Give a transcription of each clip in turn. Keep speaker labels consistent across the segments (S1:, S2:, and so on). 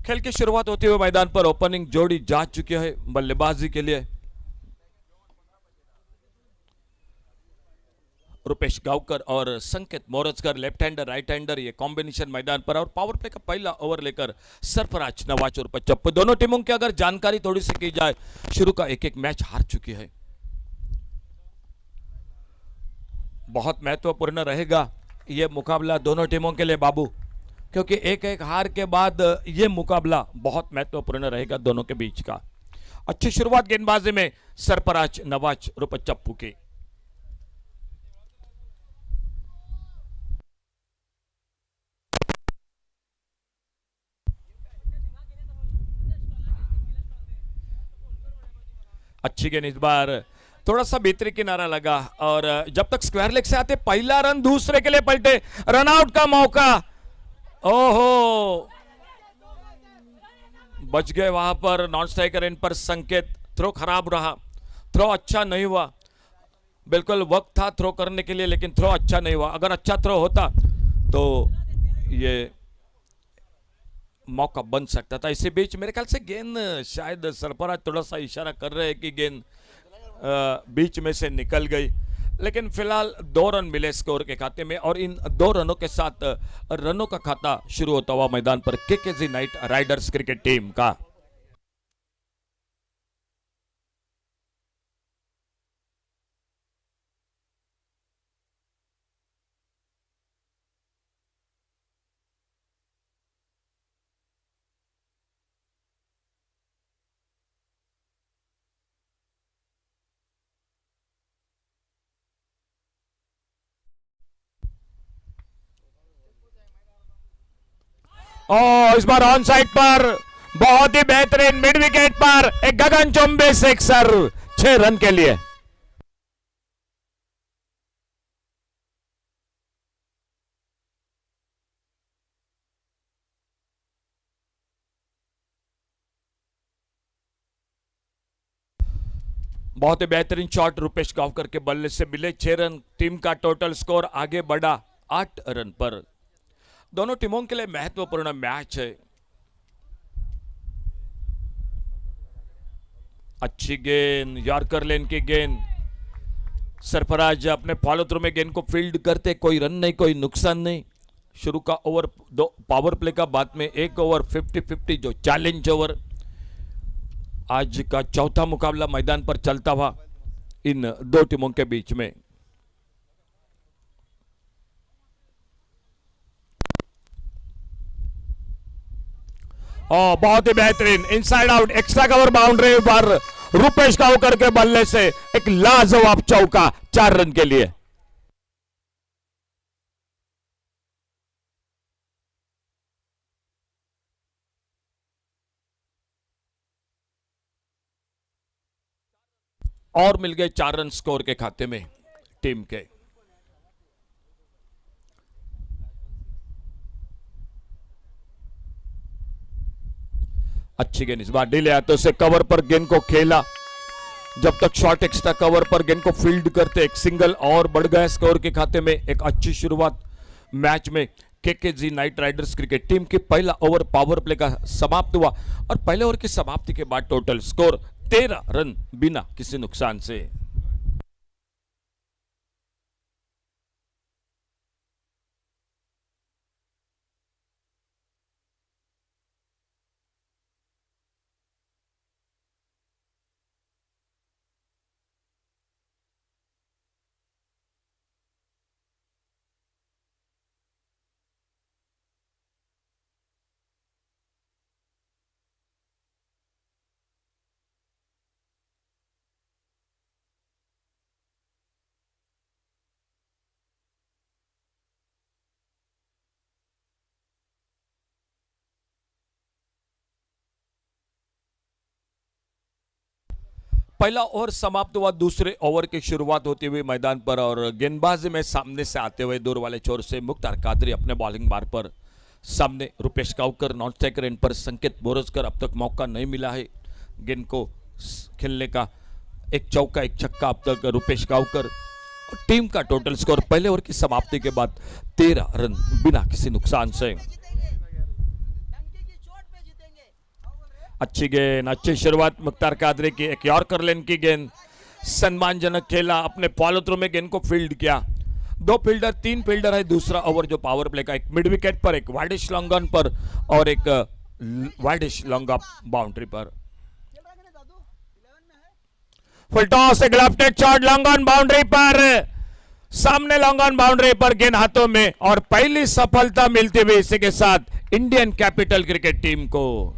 S1: खेल की शुरुआत होते हुए मैदान पर ओपनिंग जोड़ी जा चुकी है बल्लेबाजी के लिए। रुपेश गावकर और Sanket Morajkar left hander right hander ये कॉम्बिनेशन मैदान पर। और पावर प्ले का पहला ओवर लेकर सरफराज नवाज और पचप्पू दोनों टीमों की अगर जानकारी थोड़ी सी की जाए, शुरू का एक एक मैच हार चुकी है। बहुत महत्वपूर्ण रहेगा ये मुकाबला दोनों टीमों के लिए बाबू, क्योंकि एक एक हार के बाद ये मुकाबला बहुत महत्वपूर्ण रहेगा दोनों के बीच का। अच्छी शुरुआत गेंदबाजी में सरफराज नवाज और पचप्पू की। अच्छी गेंद इस बार थोड़ा सा भीतरी किनारा लगा और जब तक स्क्वायर लेग से आते पहला रन दूसरे के लिए पलटे, रन आउट का मौका। ओहो, बच गए वहां पर नॉन स्ट्राइकर इन पर संकेत। थ्रो खराब रहा, थ्रो अच्छा नहीं हुआ। बिल्कुल वक्त था थ्रो करने के लिए लेकिन थ्रो अच्छा नहीं हुआ। अगर अच्छा थ्रो होता तो ये मौका बन सकता था। इसी बीच मेरे ख्याल से गेंद शायद सरफराज थोड़ा सा इशारा कर रहे हैं कि गेंद बीच में से निकल गई, लेकिन फिलहाल 2 रन मिले स्कोर के खाते में और इन 2 रनों के साथ रनों का खाता शुरू होता हुआ मैदान पर KKG night Riders cricket team का। इस बार ऑन साइड पर बहुत ही बेहतरीन मिड विकेट पर एक गगनचुंबी सिक्सर 6 रन के लिए। बहुत ही बेहतरीन शॉट रुपेश गावकर के बल्ले से मिले 6 रन। टीम का टोटल स्कोर आगे बढ़ा 8 रन पर। दोनों टीमों के लिए महत्वपूर्ण मैच है। अच्छी गेंद, यॉर्कर लेन की गेंद। सरफराज अपने फॉलो थ्रू में गेंद को फील्ड करते, कोई रन नहीं, कोई नुकसान नहीं। शुरू का ओवर 2 पावर प्ले का बाद में 1 ओवर 50-50 जो चैलेंज ओवर। आज का चौथा मुकाबला मैदान पर चलता हुआ इन 2 टीमों के बीच में। बहुत ही बेहतरीन inside out extra cover boundary पर रुपेश गावकर के बल्ले से एक लाजवाब चौका 4 रन के लिए। और मिल गए 4 रन स्कोर के खाते में टीम के। अच्छी गेंद इस बार डिले हाथों से कवर पर गेंद को खेला। जब तक शॉर्ट एक्स्ट्रा कवर पर गेंद को फील्ड करते एक सिंगल और बढ़ गया स्कोर के खाते में। एक अच्छी शुरुआत मैच में KKG night Riders cricket team की। पहला ओवर पावर प्ले का समाप्त हुआ और पहले ओवर की समाप्ति के बाद टोटल स्कोर 13 रन बिना किसी नुकसान से। पहला ओवर समाप्त हुआ, दूसरे ओवर की शुरुआत होती हुई मैदान पर और गेंदबाजी में सामने से आते हुए दूर वाले छोर से मुख्तार कादरी अपने बॉलिंग बार पर। सामने रुपेश गावकर नॉन स्ट्राइकर इन पर संकेत बोरजकर। अब तक मौका नहीं मिला है गेंद को खेलने का। एक चौका एक छक्का अब तक रुपेश गावकर। और टीम का टोटल स्कोर पहले ओवर की समाप्ति के बाद 13 रन बिना किसी नुकसान से। अच्छी गेंद, अच्छी शुरुआत मुख्तार कादरी की। एक यॉर्कर लेन की गेंद, सम्मानजनक खेला, अपने फॉलो थ्रू में गेंद को फील्ड किया। 2 फील्डर 3 फील्डर है दूसरा ओवर जो पावर प्ले का, एक मिड विकेट पर, एक वाइडिश लॉन्ग ऑन पर और एक वाइडिश लॉन्ग ऑफ बाउंड्री पर। फुल टॉस, एक लेफ्टेड शॉट लॉन्ग ऑन बाउंड्री पर, सामने लॉन्ग ऑन बाउंड्री पर गेंद हाथों में और पहली सफलता मिलती हुई इसी के साथ इंडियन कैपिटल क्रिकेट टीम को।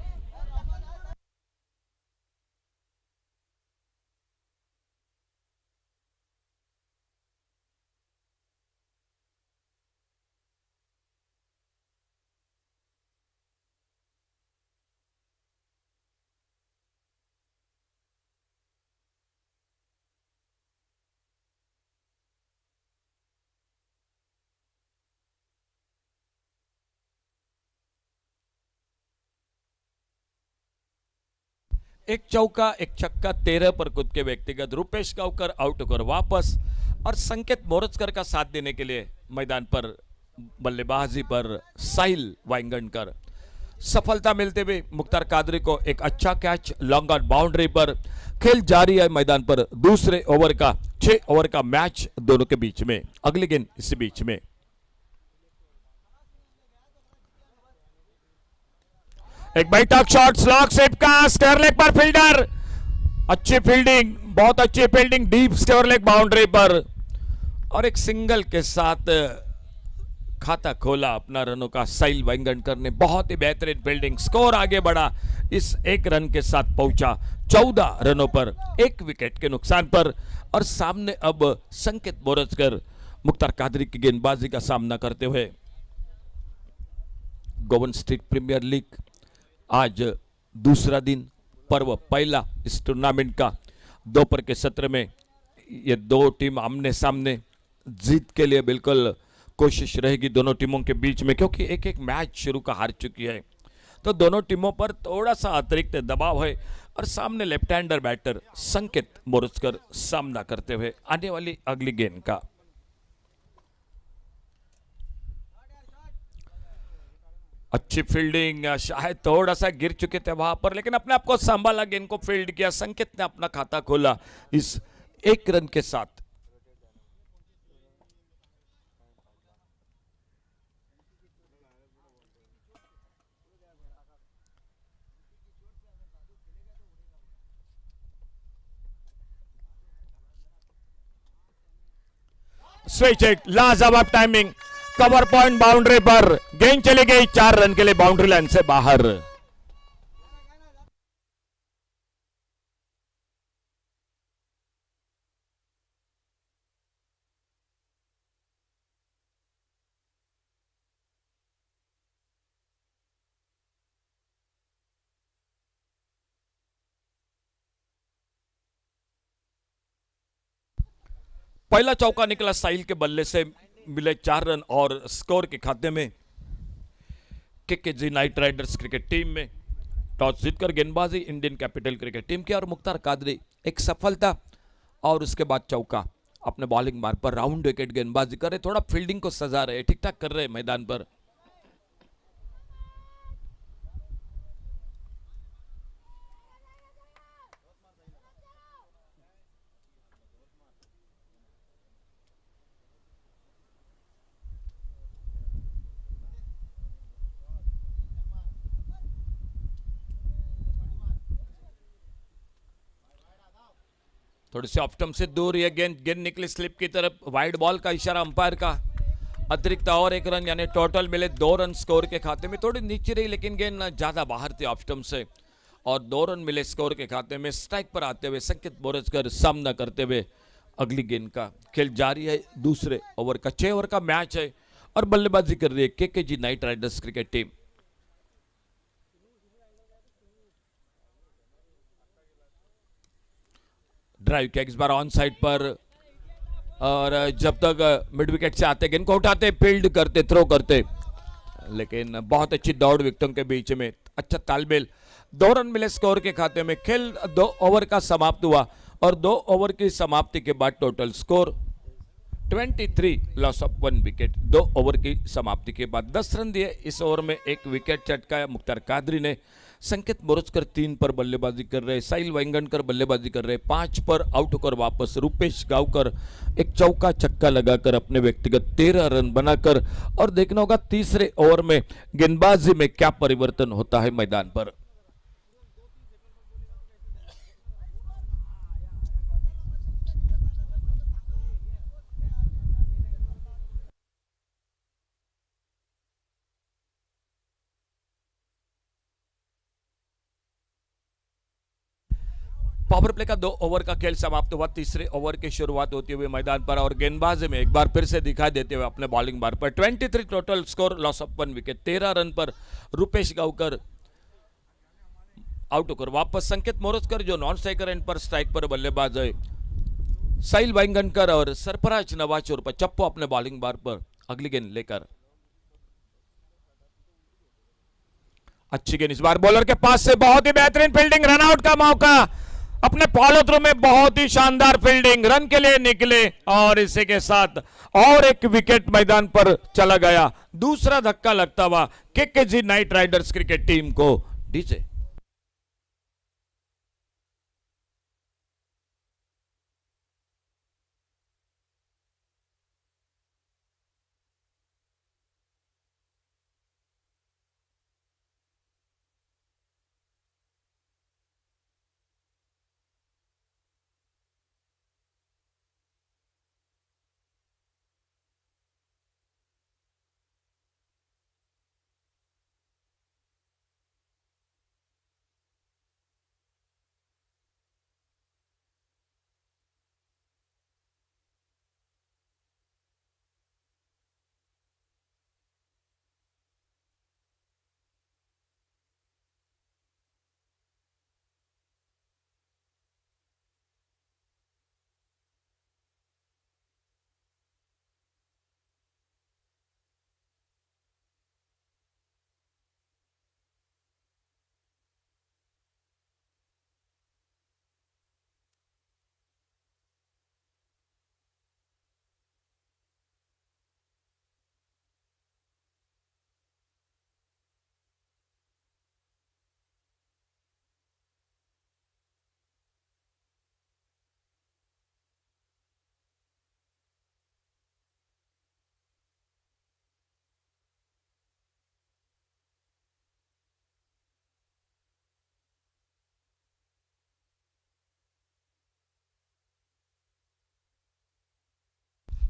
S1: एक चौका, एक छक्का, 13 पर खुद के व्यक्तिगत। रुपेश गावकर आउट होकर वापस और संकेत मोरजकर का साथ देने के लिए मैदान पर बल्लेबाजी पर साहिल वाइंगणकर। सफलता मिलते हुए मुख्तार कादरी को एक अच्छा कैच लॉन्ग ऑन बाउंड्री पर। खेल जारी है मैदान पर दूसरे ओवर का, 6 ओवर का मैच दोनों के बीच में। अगली गेंद इसी बीच में, एक बैठक शॉट स्लॉग सेप का स्क्वायर लेग पर फील्डर, अच्छी फील्डिंग, बहुत अच्छी fielding deep square leg boundary पर और एक सिंगल के साथ खाता खोला अपना रनों का साहिल वाइंगणकर ने। बहुत ही बेहतरीन फील्डिंग, स्कोर आगे बढ़ा, इस 1 रन के साथ पहुंचा 14 रनों पर 1 विकेट के नुकसान पर। और सामने अब संकेत मोरजकर मुख्तार कादरी की गेंदबाजी का सामना करते हुए। गोवन स्ट्रीट प्रीमियर लीग आज दूसरा दिन, पर्व पहला इस टूर्नामेंट का। दोपहर के सत्र में ये 2 टीम आमने सामने, जीत के लिए बिल्कुल कोशिश रहेगी दोनों टीमों के बीच में, क्योंकि एक एक मैच शुरू का हार चुकी है तो दोनों टीमों पर थोड़ा सा अतिरिक्त दबाव है। और सामने लेफ्ट हैंडर बैटर संकेत मोरजकर सामना करते हुए आने वाली अगली गेंद का। अच्छी फील्डिंग, शायद थोड़ा सा गिर चुके थे वहां पर, लेकिन अपने आप को संभाला, गेंद को फील्ड किया। संकेत ने अपना खाता खोला इस 1 रन के साथ। स्विच हिट, लाजवाब टाइमिंग, कवर पॉइंट बाउंड्री पर गेंद चली गई 4 रन के लिए बाउंड्री लाइन से बाहर। पहला चौका निकला साहिल के बल्ले से, मिले 4 रन और स्कोर के खाते में KKG night Riders cricket team में। टॉस जीतकर गेंदबाजी इंडियन कैपिटल क्रिकेट टीम की और मुख्तार कादरी एक सफलता और उसके बाद चौका अपने बॉलिंग मार्ग पर राउंड विकेट गेंदबाजी कर रहे, थोड़ा फील्डिंग को सजा रहे, ठीक ठाक कर रहे मैदान पर। थोड़ी सी ऑफ स्टंप से दूर ये गेंद निकली स्लिप की तरफ, वाइड बॉल का इशारा अंपायर का। अतिरिक्त और 1 रन, यानी टोटल मिले 2 रन स्कोर के खाते में। थोड़ी नीचे रही लेकिन गेंद ज्यादा बाहर थी ऑफ स्टंप से और 2 रन मिले स्कोर के खाते में। स्ट्राइक पर आते हुए संकेत मोरजकर सामना करते हुए अगली गेंद का। खेल जारी है दूसरे ओवर का, 6 ओवर का मैच है और बल्लेबाजी कर रही है KKG night Riders cricket team. Drive किया इस बार ऑन साइड पर और जब तक मिड विकेट से आते गेंद को उठाते, फील्ड करते, थ्रो करते, लेकिन बहुत अच्छी दौड़ विकेटों के बीच में, अच्छा तालमेल। 2 रन मिले स्कोर के खाते में। खेल 2 ओवर का समाप्त हुआ और 2 ओवर की समाप्ति के बाद total score 23, loss of 1 wicket. 2 over की समाप्ति के बाद 10 रन दिए। इस ओवर में 1 विकेट चटकाया मुख्तार कादरी ने। संकेत मोरजकर 3 पर बल्लेबाजी कर रहे, साहिल वांगणकर बल्लेबाजी कर रहे, 5 पर आउट होकर वापस रुपेश गावकर एक चौका छक्का लगाकर अपने व्यक्तिगत 13 रन बनाकर, और देखना होगा तीसरे ओवर में गेंदबाजी में क्या परिवर्तन होता है मैदान पर। पावर प्ले का 2 ओवर का खेल समाप्त हुआ। तीसरे ओवर की शुरुआत होती हुई मैदान पर, और गेंदबाजी में एक बार फिर से दिखाई देते हुए अपने बॉलिंग बार पर 23 total score, loss of 1 wicket. 13 run पर रुपेश गावकर आउट होकर वापस, संकेत मोरजकर जो नॉन स्ट्राइकर एंड पर स्ट्राइक पर बल्लेबाज है, साहिल वांगणकर और सरफराज नवाज पर चप्पू अपने बॉलिंग बार पर अगली गेंद लेकर। अच्छी गेंद इस बार बॉलर के पास से, बहुत ही बेहतरीन फील्डिंग, रन आउट का मौका अपने फॉलो थ्रू में, बहुत ही शानदार फील्डिंग, रन के लिए निकले और इसी के साथ और एक विकेट मैदान पर चला गया। दूसरा धक्का लगता हुआ KKG night Riders cricket team को डीजे।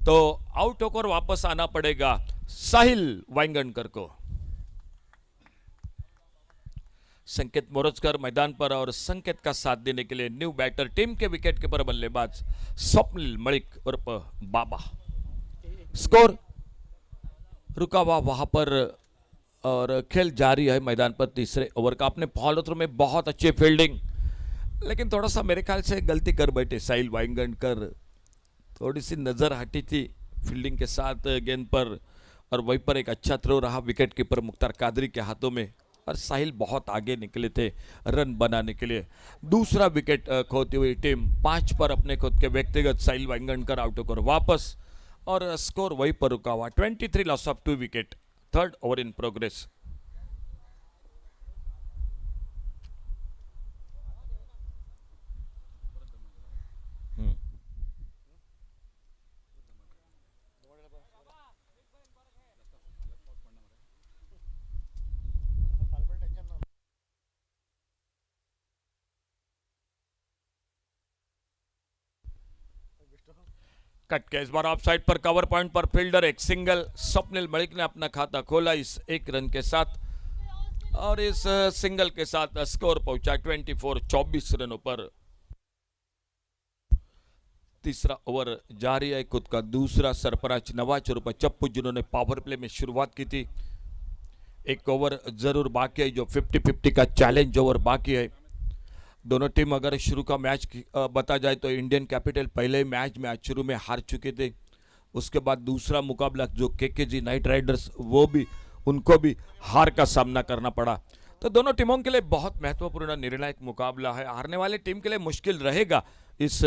S1: तो आउट होकर वापस आना पड़ेगा साहिल वांगणकर को। संकेत मोरजकर मैदान पर, और संकेत का साथ देने के लिए न्यू बैटर टीम के विकेट कीपर बल्लेबाज स्वप्निल मलिक उर्फ बाबा। स्कोर रुका हुआ वहां पर और खेल जारी है मैदान पर। तीसरे ओवर का अपने फॉलो थ्रू में बहुत अच्छी फील्डिंग, लेकिन थोड़ा सा मेरे ख्याल से गलती कर बैठे साहिल वांगणकर, थोड़ी सी नजर हटी थी फील्डिंग के साथ गेंद पर, और वहीं पर एक अच्छा थ्रो रहा विकेट कीपर मुख्तार कादरी के हाथों में, और साहिल बहुत आगे निकले थे रन बनाने के लिए। दूसरा विकेट खोती हुई टीम 5 पर अपने खुद के व्यक्तिगत साहिल वांगणकर आउट होकर वापस, और स्कोर वहीं पर रुका हुआ 23 loss of 2 wicket. Third over in progress. Cut के इस बार ऑफ साइड पर कवर पॉइंट पर फील्डर एक सिंगल, स्वप्निल मलिक ने अपना खाता खोला इस एक रन के साथ, और इस सिंगल के साथ स्कोर पहुंचा 24 रनों पर। तीसरा ओवर जारी है, खुद का दूसरा सरफराज नवाज और चप्पू जिन्होंने पावर प्ले में शुरुआत की थी। एक ओवर जरूर बाकी है, जो 50-50 का चैलेंज ओवर बाकी है। दोनों टीम अगर शुरू का मैच बता जाए तो इंडियन कैपिटल पहले मैच में आज शुरू में हार चुके थे। उसके बाद दूसरा मुकाबला जो केकेजी नाइट राइडर्स, वो भी उनको भी हार का सामना करना पड़ा। तो दोनों टीमों के लिए बहुत महत्वपूर्ण निर्णायक मुकाबला है। हारने वाली टीम के लिए मुश्किल रहेगा इस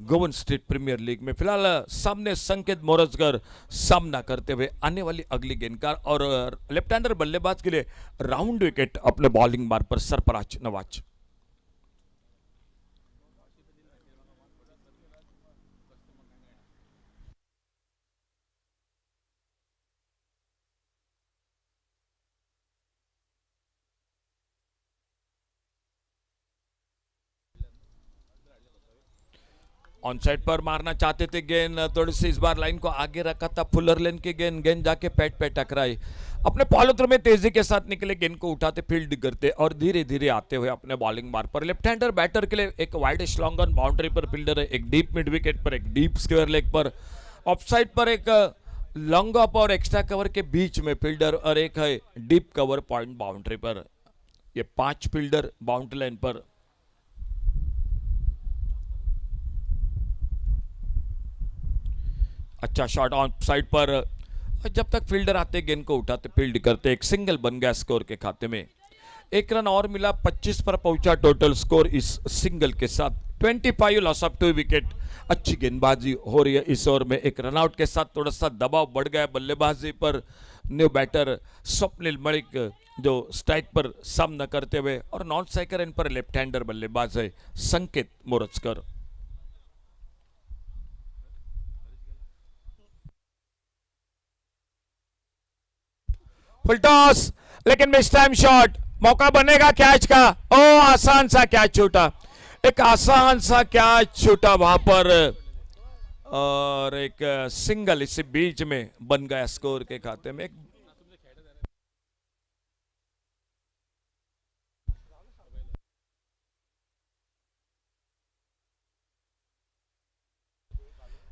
S1: गोवन स्टेट प्रीमियर लीग में। फिलहाल सामने संकेत मोरजकर सामना करते हुए आने वाली अगली गेंदकार और लेफ्ट हैंडर बल्लेबाज के लिए राउंड विकेट अपने बॉलिंग मार पर सरफराज नवाज। ऑन साइड पर मारना चाहते थे गेंद, थोड़ी सी इस बार लाइन को आगे रखा था फुलर लेन की गेंद, गेंद जाके पैट पे टकराई। अपने पॉलोत्र में तेजी के साथ निकले, गेंद को उठाते फील्ड करते और धीरे धीरे आते हुए अपने बॉलिंग मार पर। लेफ्ट हैंडर बैटर के लिए एक वाइड लॉन्ग ऑन बाउंड्री पर फील्डर है, एक डीप मिड विकेट पर, एक डीप स्क्वायर लेग पर, ऑफ साइड पर एक लॉन्ग ऑफ और एक्स्ट्रा कवर के बीच में फील्डर और एक है डीप कवर पॉइंट बाउंड्री पर। ये 5 फील्डर बाउंड्री लाइन पर। अच्छा शॉट ऑन साइड पर, जब तक फील्डर आते गेंद को उठाते फील्ड करते, एक सिंगल बन गया स्कोर के खाते में। 1 रन और मिला, 25 पर पहुंचा टोटल स्कोर इस सिंगल के साथ। 25 लॉस ऑफ 2 विकेट। अच्छी गेंदबाजी हो रही है इस ओवर में। एक रनआउट के साथ थोड़ा सा दबाव बढ़ गया बल्लेबाजी पर। न्यू बैटर स्वप्निल मलिक जो स्ट्राइक पर सामना करते हुए, और नॉन स्ट्राइकर इन पर लेफ्ट हैंडर बल्लेबाज है संकेत मोरजकर। फुल टॉस, लेकिन मिस टाइम शॉट, मौका बनेगा कैच का। ओ आसान सा कैच छूटा, एक आसान सा कैच छूटा वहां पर, और एक सिंगल इसी बीच में बन गया स्कोर के खाते में।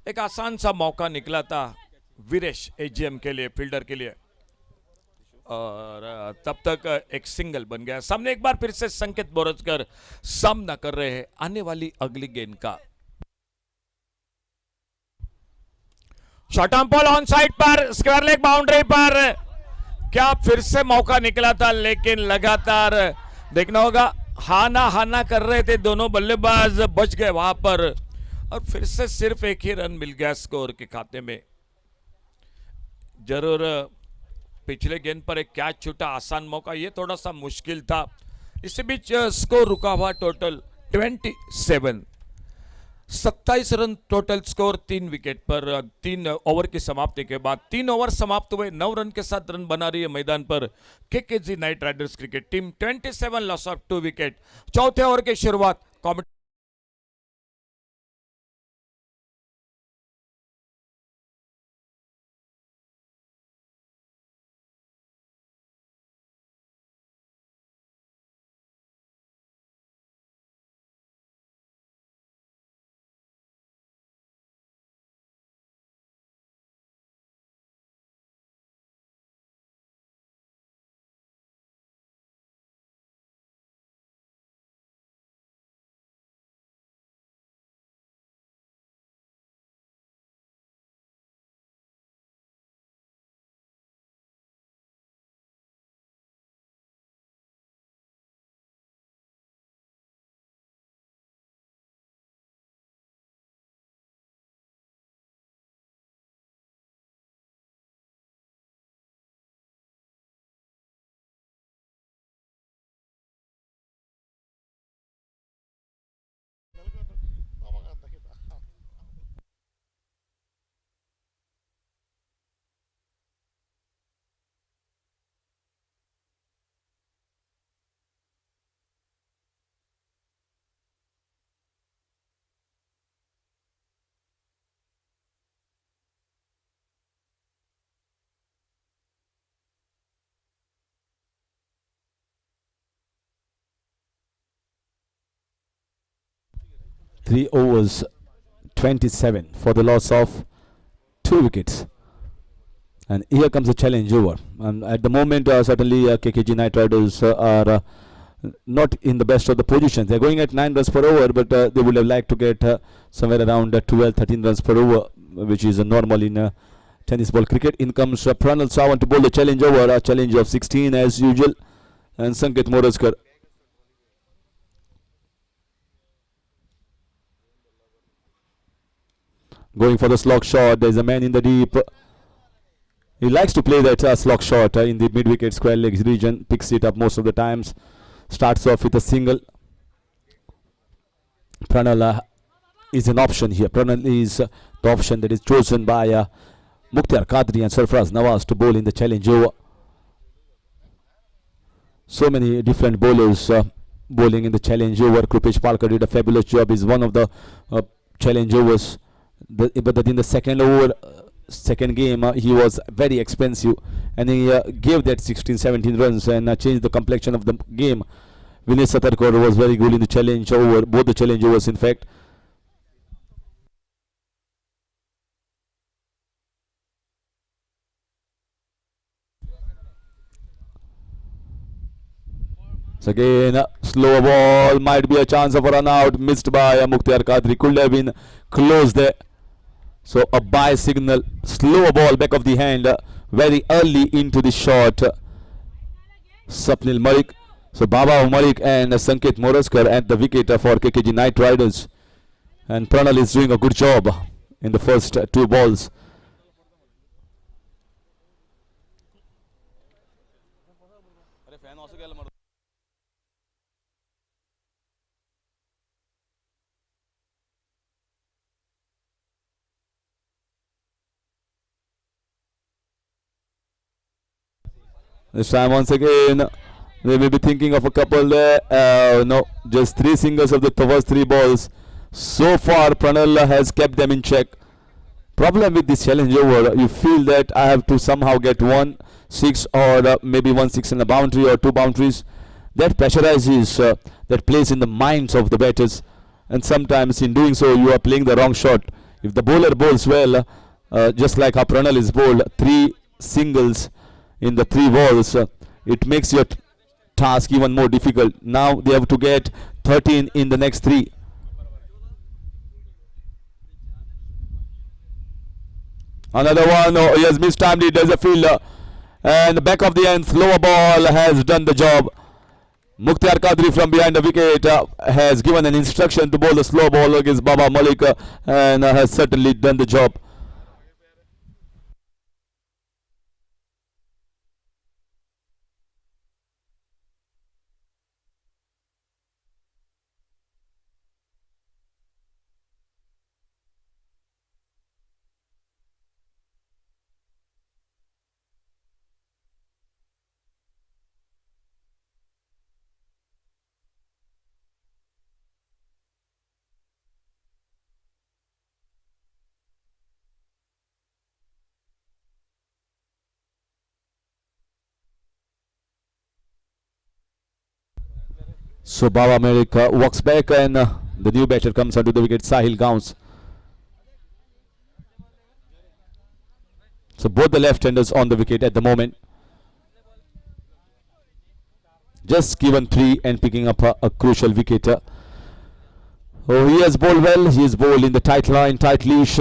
S1: एक आसान सा मौका निकला था वीरेश एजीएम के लिए, फील्डर के लिए, और तब तक एक सिंगल बन गया। सामने एक बार फिर से संकेत मोरजकर सामना कर रहे हैं आने वाली अगली गेंद का। Short arm ball on side पर, स्क्वायर लेग बाउंड्री पर। क्या फिर से मौका निकला था, लेकिन लगातार देखना होगा, हाना कर रहे थे दोनों बल्लेबाज, बच गए वहां पर, और फिर से सिर्फ एक ही रन मिल गया स्कोर के खाते में। जरूर पिछले गेंद पर एक कैच छूटा, आसान मौका, ये थोड़ा सा मुश्किल था। इसी बीच स्कोर रुका हुआ total 27, 27 run total score 3 wicket पर। 3 ओवर की समाप्ति के बाद 3 ओवर समाप्त हुए, 9 रन के साथ रन बना रही है मैदान पर KKG night Riders cricket team. 27 loss of 2 wicket. चौथे ओवर की शुरुआत comment
S2: Three overs, 27 for the loss of 2 wickets. And here comes the challenge over. And at the moment, certainly KKG Knight Riders are not in the best of the positions. They're going at 9 runs per over, but they would have liked to get somewhere around 12, 13 runs per over, which is normal in tennis ball cricket. In comes Pranal Sawan to bowl the challenge over, a challenge of 16 as usual. And Sanket Moraskar. going for the slog shot. There's a man in the deep. He likes to play that slog shot in the mid-wicket square legs region. Picks it up most of the times. Starts off with a single. Pranal is an option here. Pranal is the option that is chosen by Mukhtar Qadri and Sarfraz Nawaz to bowl in the challenge over. So many different bowlers bowling in the challenge over. Krupesh Palkar did a fabulous job. He's one of the challenge overs. But in the second over, second game, he was very expensive, and he gave that 16-17 runs and changed the complexion of the game. Vinay Satarkar was very good in the challenge over, both the challenge overs in fact. So again, slow ball, might be a chance of a run out, missed by Mukhtar Qadri, could have been close there. So a buy signal, slow ball back of the hand, very early into the shot. Swapnil Malik. So Baba Malik and Sanket Moraskar at the wicket for KKG Knight Riders. And Pranal is doing a good job in the first two balls. This time once again, they may be thinking of a couple there. No, just three singles of the first three balls. So far, Pranal has kept them in check. Problem with this challenge over, you feel that I have to somehow get 1-6 or maybe 1-6 in a boundary or two boundaries. That pressurizes, that plays in the minds of the batters. And sometimes in doing so, you are playing the wrong shot. If the bowler bowls well, just like how Pranal is bowled, three singles in the three balls, it makes your task even more difficult. Now they have to get 13 in the next three. Another one, oh, he has mistimed it. There's a fielder, and back of the end, slower ball has done the job. Mukhtar Qadri from behind the wicket has given an instruction to bowl the slow ball against Baba Malik and has certainly done the job. So Baba Malik walks back and the new batter comes onto the wicket, Sahil Gauns. So both the left-handers on the wicket at the moment. Just given three and picking up a crucial wicket. Oh, he has bowled well. He is bowled in the tight line, tight leash.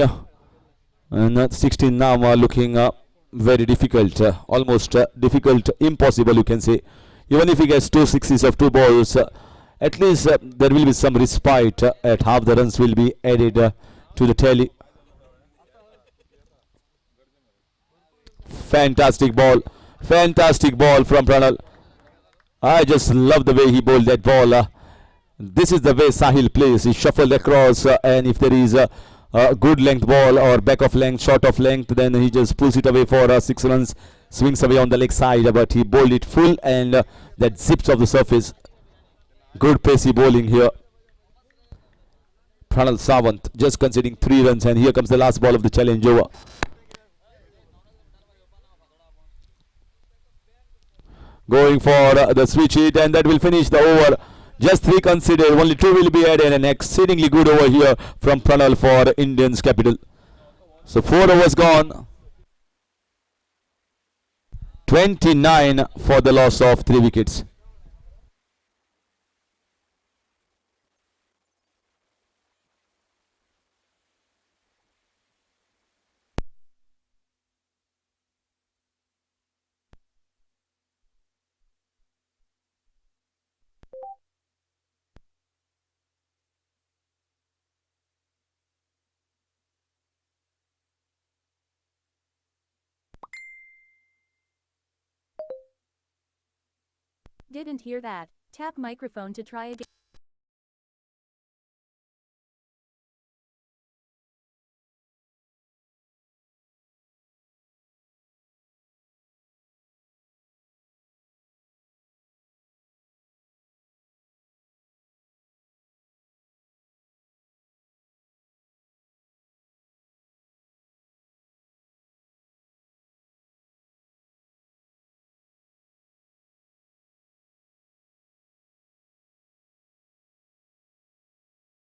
S2: And 16 now looking very difficult. Almost difficult, impossible you can say. Even if he gets 2 sixes of 2 balls, at least there will be some respite at half the runs will be added to the tally. Fantastic ball from Pranal. I just love the way he bowled that ball. This is the way Sahil plays. He shuffled across and if there is a good length ball or back of length, short of length, then he just pulls it away for 6 runs. Swings away on the leg side, but he bowled it full and that zips off the surface. Good pacey bowling here. Pranal Sawant just conceding 3 runs, and here comes the last ball of the challenge over. Going for the switch hit, and that will finish the over. Just 3 conceded, only 2 will be added. An exceedingly good over here from Pranal for Indians capital. So 4 overs gone. 29 for the loss of 3 wickets.
S3: Didn't hear that. Tap microphone to try again.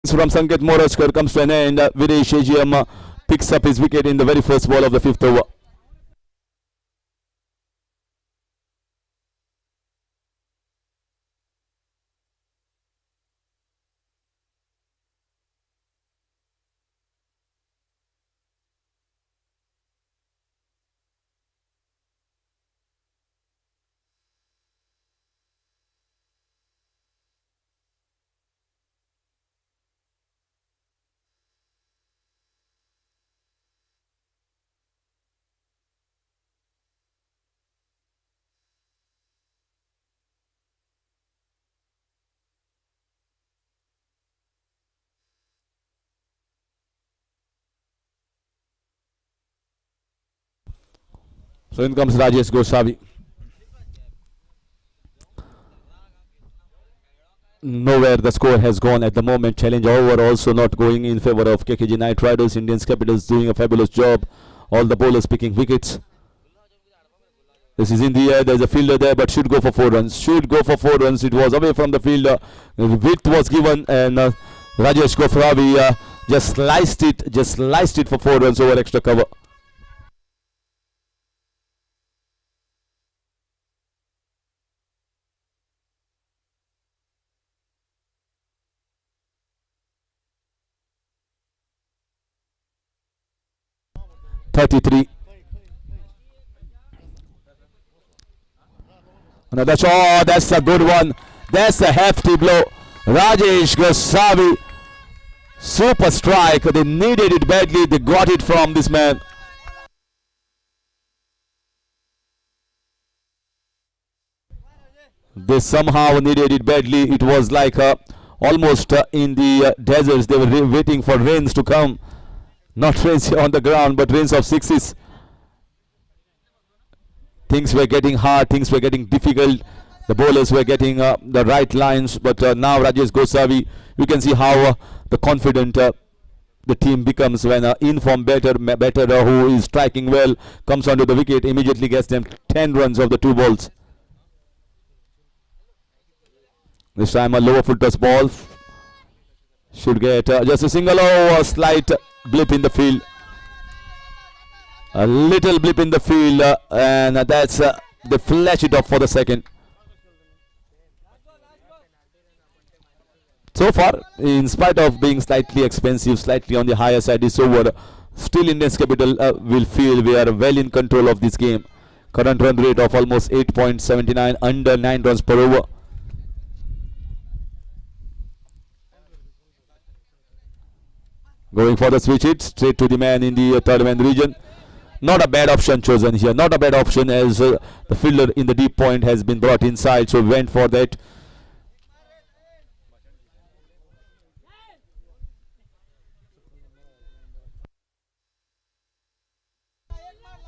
S2: From Sanket Morajkar comes to an end. Videsh AGM picks up his wicket in the very first ball of the fifth over. So in comes Rajesh Goswami. Nowhere the score has gone at the moment. Challenge over, also not going in favor of KKG Knight Riders. Indians Capitals doing a fabulous job. All the bowlers picking wickets. This is in the air. There's a fielder there, but should go for 4 runs. Should go for 4 runs. It was away from the fielder. Width was given, and Rajesh Goswami just sliced it for 4 runs over extra cover. .33. Another shot. That's a good one. That's a hefty blow. Rajesh Goswami. Super strike. They needed it badly. They got it from this man. They somehow needed it badly. It was like almost in the deserts. They were waiting for rains to come. Not rains on the ground, but rains of sixes. Things were getting hard. Things were getting difficult. The bowlers were getting the right lines. But now Rajesh Goswami, you can see how the confident the team becomes when in-form batter who is striking well comes onto the wicket, immediately gets them 10 runs of the 2 balls. This time a lower foot toss ball. Should get just a single. Oh, a slight blip in the field. A little blip in the field, and that's they flash it off for the second. So far, in spite of being slightly expensive, slightly on the higher side, this over, still Indians Capital will feel we are well in control of this game. Current run rate of almost 8.79, under 9 runs per over. Going for the switch hit, straight to the man in the third man region. Not a bad option chosen here. Not a bad option, as the fielder in the deep point has been brought inside. So went for that.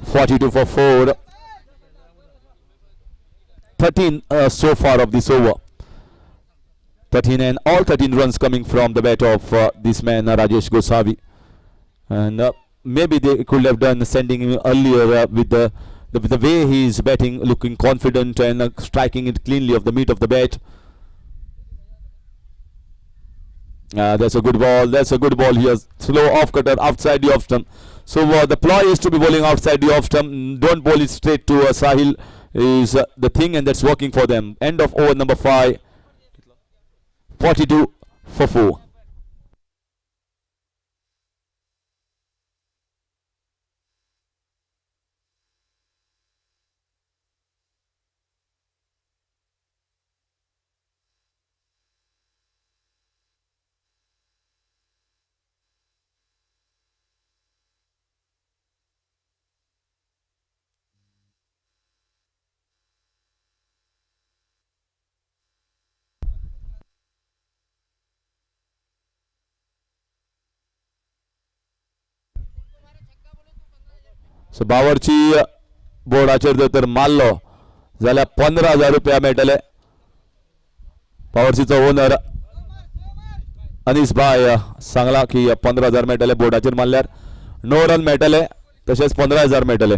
S2: .42 for 4. 13 so far of this over. 13, and all 13 runs coming from the bat of this man Rajesh Goswami. And maybe they could have done sending him earlier with the way he is batting, looking confident and striking it cleanly off the meat of the bat. That's a good ball. That's a good ball here. Slow off cutter outside the off stump. So the ploy is to be bowling outside the off stump. Don't bowl it straight to Sahil is the thing, and that's working for them. End of over number 5. 42 for 4. सो बावरची बोर्डाचेर जर मारलो जाल्यार 15,000 रुपया मेळटले. बावरचीचो owner Anees भाई सांगला की 15,000 मेळटले बोर्डाचेर मारल्यार. 9 run मेळटले तशेंच 15,000 मेळटले.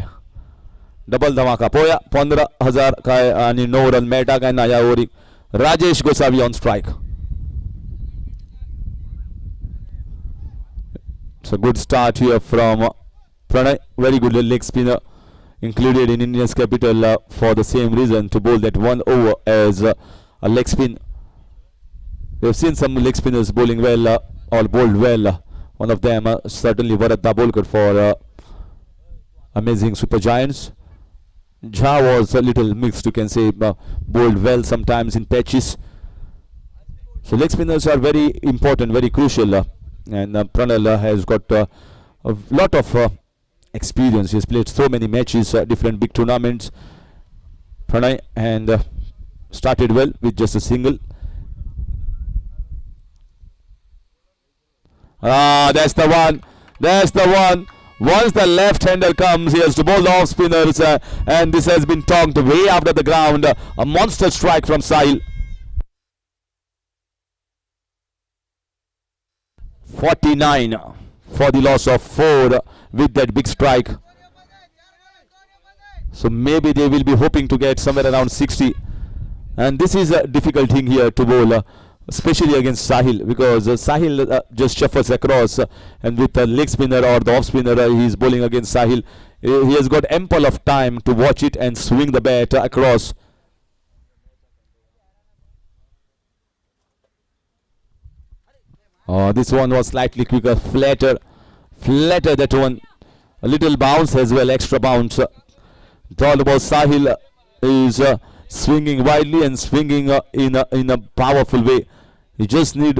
S2: डबल धमाका पळोवया 15,000 काय आणि 9 रन मेळटा काय ना ह्या ओव्हरीक. Rajesh Gosavi on strike. It's a good start here from Pranay. Very good leg spinner included in Indians capital for the same reason, to bowl that one over as a leg spin. We have seen some leg spinners bowling well or bowled well. One of them certainly Varat Dabolkar for amazing Super Giants. Jha was a little mixed, you can say, bowled well sometimes in patches. So leg spinners are very important, very crucial. And Pranay has got a lot of experience. He has played so many matches, different big tournaments. Pranay, and started well with just a single. That's the one. That's the one. Once the left-hander comes, he has to bowl the off spinners, and this has been tonked way after the ground. A monster strike from Sahil. 49 for the loss of 4 with that big strike. So maybe they will be hoping to get somewhere around 60. And this is a difficult thing here to bowl, especially against Sahil, because Sahil just shuffles across, and with the leg spinner or the off spinner he is bowling against Sahil. He has got ample of time to watch it and swing the bat across. This one was slightly quicker, flatter that one. A little bounce as well, extra bounce. All about Sahil is swinging widely and swinging in a powerful way. You just need,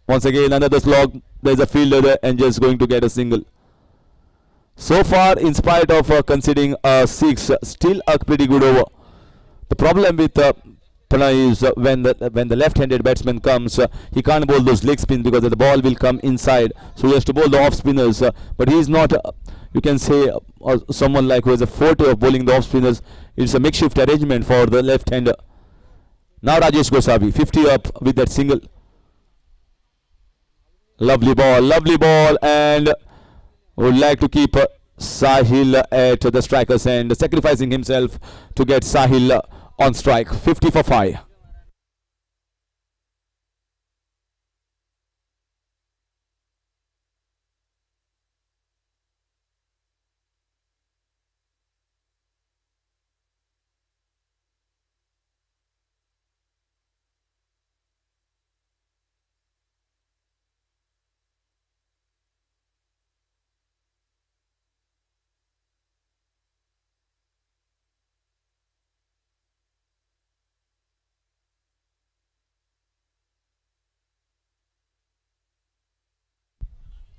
S2: once again, another slog. There's a fielder there and just going to get a single. So far, in spite of conceding a 6, still a pretty good over. The problem with Pranay is when the left-handed batsman comes, he can't bowl those leg spins because the ball will come inside. So he has to bowl the off spinners. But he is not, you can say, someone like who has a forte of bowling the off spinners. It's a makeshift arrangement for the left-hander. Now Rajesh Gosavi, 50 up with that single. Lovely ball, and would like to keep Sahil at the striker's end, sacrificing himself to get Sahil on strike. 50 for 5.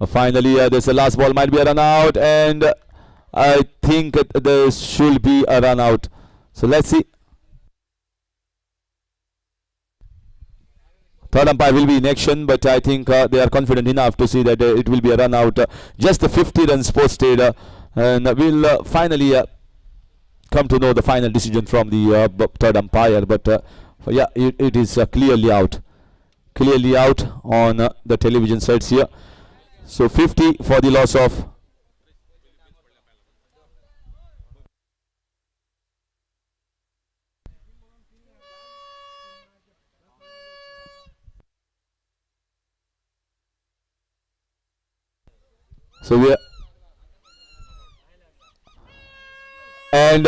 S2: Finally, this last ball might be a run out, and I think there should be a run out. So let's see. Third umpire will be in action, but I think they are confident enough to see that it will be a run out. Just the 50 runs posted, and we'll finally come to know the final decision from the third umpire. But yeah, it is clearly out on the television sets here. So 50 for the loss of. So we are, and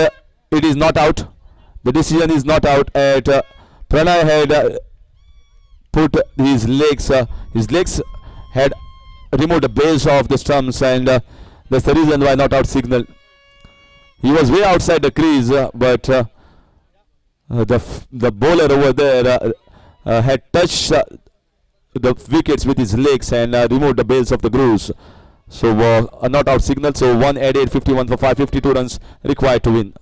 S2: it is not out. The decision is not out. At Pranay had put his legs had removed the base of the stumps, and that's the reason why not out signal. He was way outside the crease, but the bowler over there had touched the wickets with his legs and removed the base of the grooves. So a not out signal. So 1 added, 51 for 5, 52 runs required to win.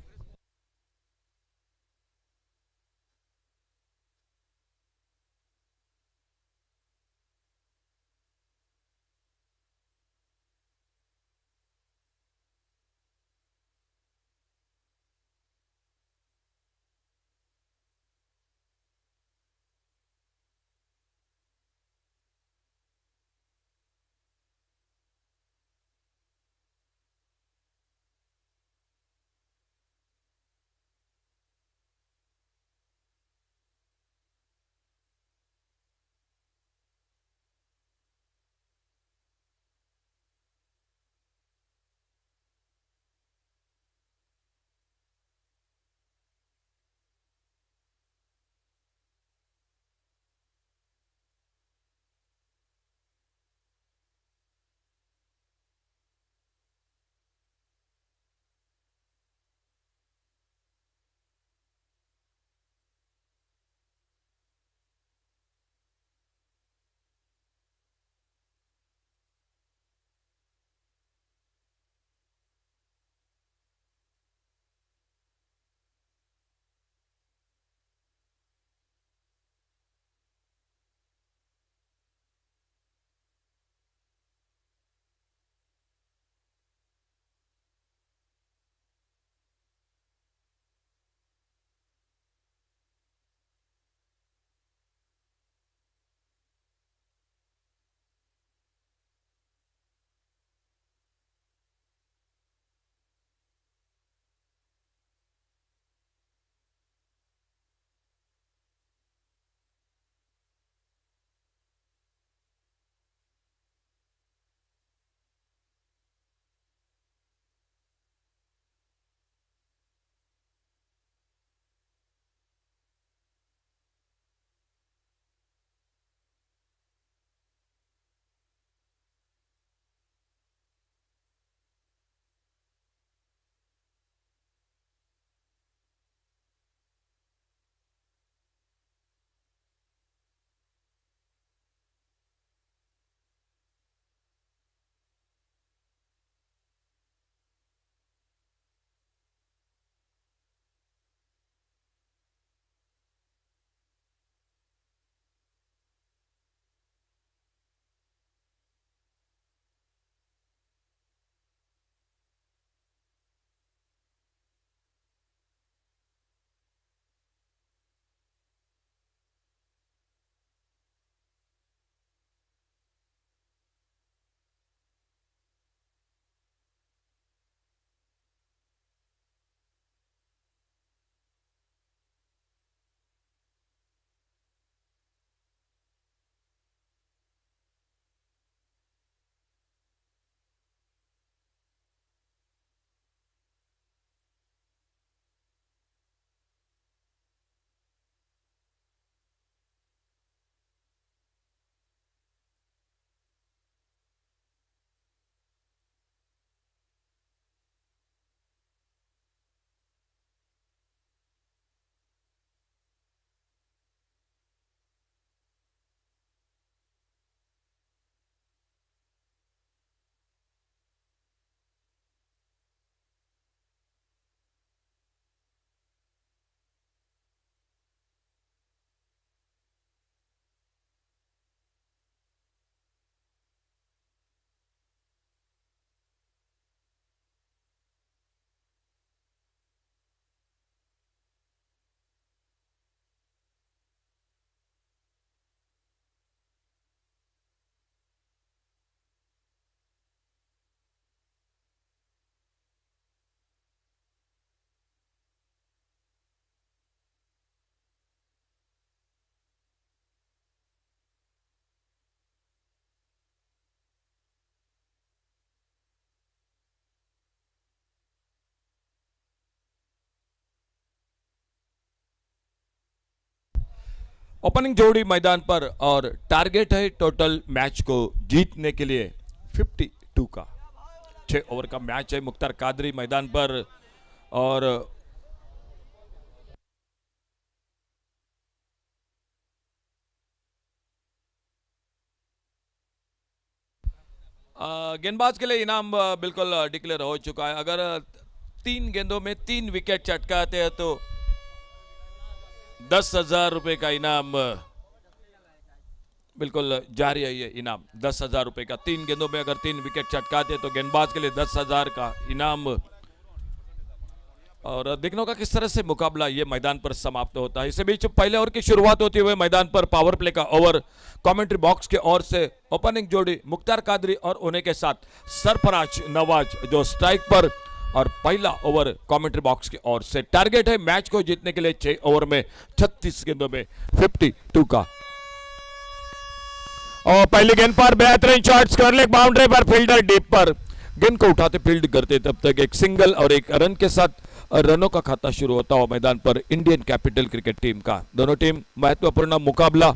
S1: Opening जोड़ी मैदान पर और target है total match को जीतने के लिए 52 का। 6 ओवर का मैच है। मुख्तार कादरी मैदान पर और गेंदबाज के लिए इनाम बिल्कुल डिक्लेयर हो चुका है। अगर 3 गेंदों में 3 विकेट चटकाते हैं तो 10,000 रुपए का इनाम बिल्कुल जारी है। ये इनाम 10,000 रुपए का। 3 गेंदों में अगर 3 विकेट चटकाते तो गेंदबाज के लिए 10,000 का इनाम। और देखने का किस तरह से मुकाबला ये मैदान पर समाप्त होता है। इसी बीच पहले ओवर की शुरुआत होते हुए मैदान पर पावर प्ले का ओवर कमेंट्री बॉक्स के ओर से ओपनिंग जोड़ी मुख्तार कादरी और उन्हीं के साथ सरफराज नवाज जो स्ट्राइक पर। और पहला ओवर कमेंट्री बॉक्स की ओर से टारगेट है मैच को जीतने के लिए 6 ओवर में 36 गेंदों में 52 का। और पहली गेंद पर बेहतरीन शॉट्स कर ले बाउंड्री पर फील्डर डीप पर गेंद को उठाते फील्ड करते तब तक एक सिंगल और एक रन के साथ रनों का खाता शुरू होता हुआ मैदान पर इंडियन कैपिटल क्रिकेट टीम का। दोनों टीम महत्वपूर्ण मुकाबला।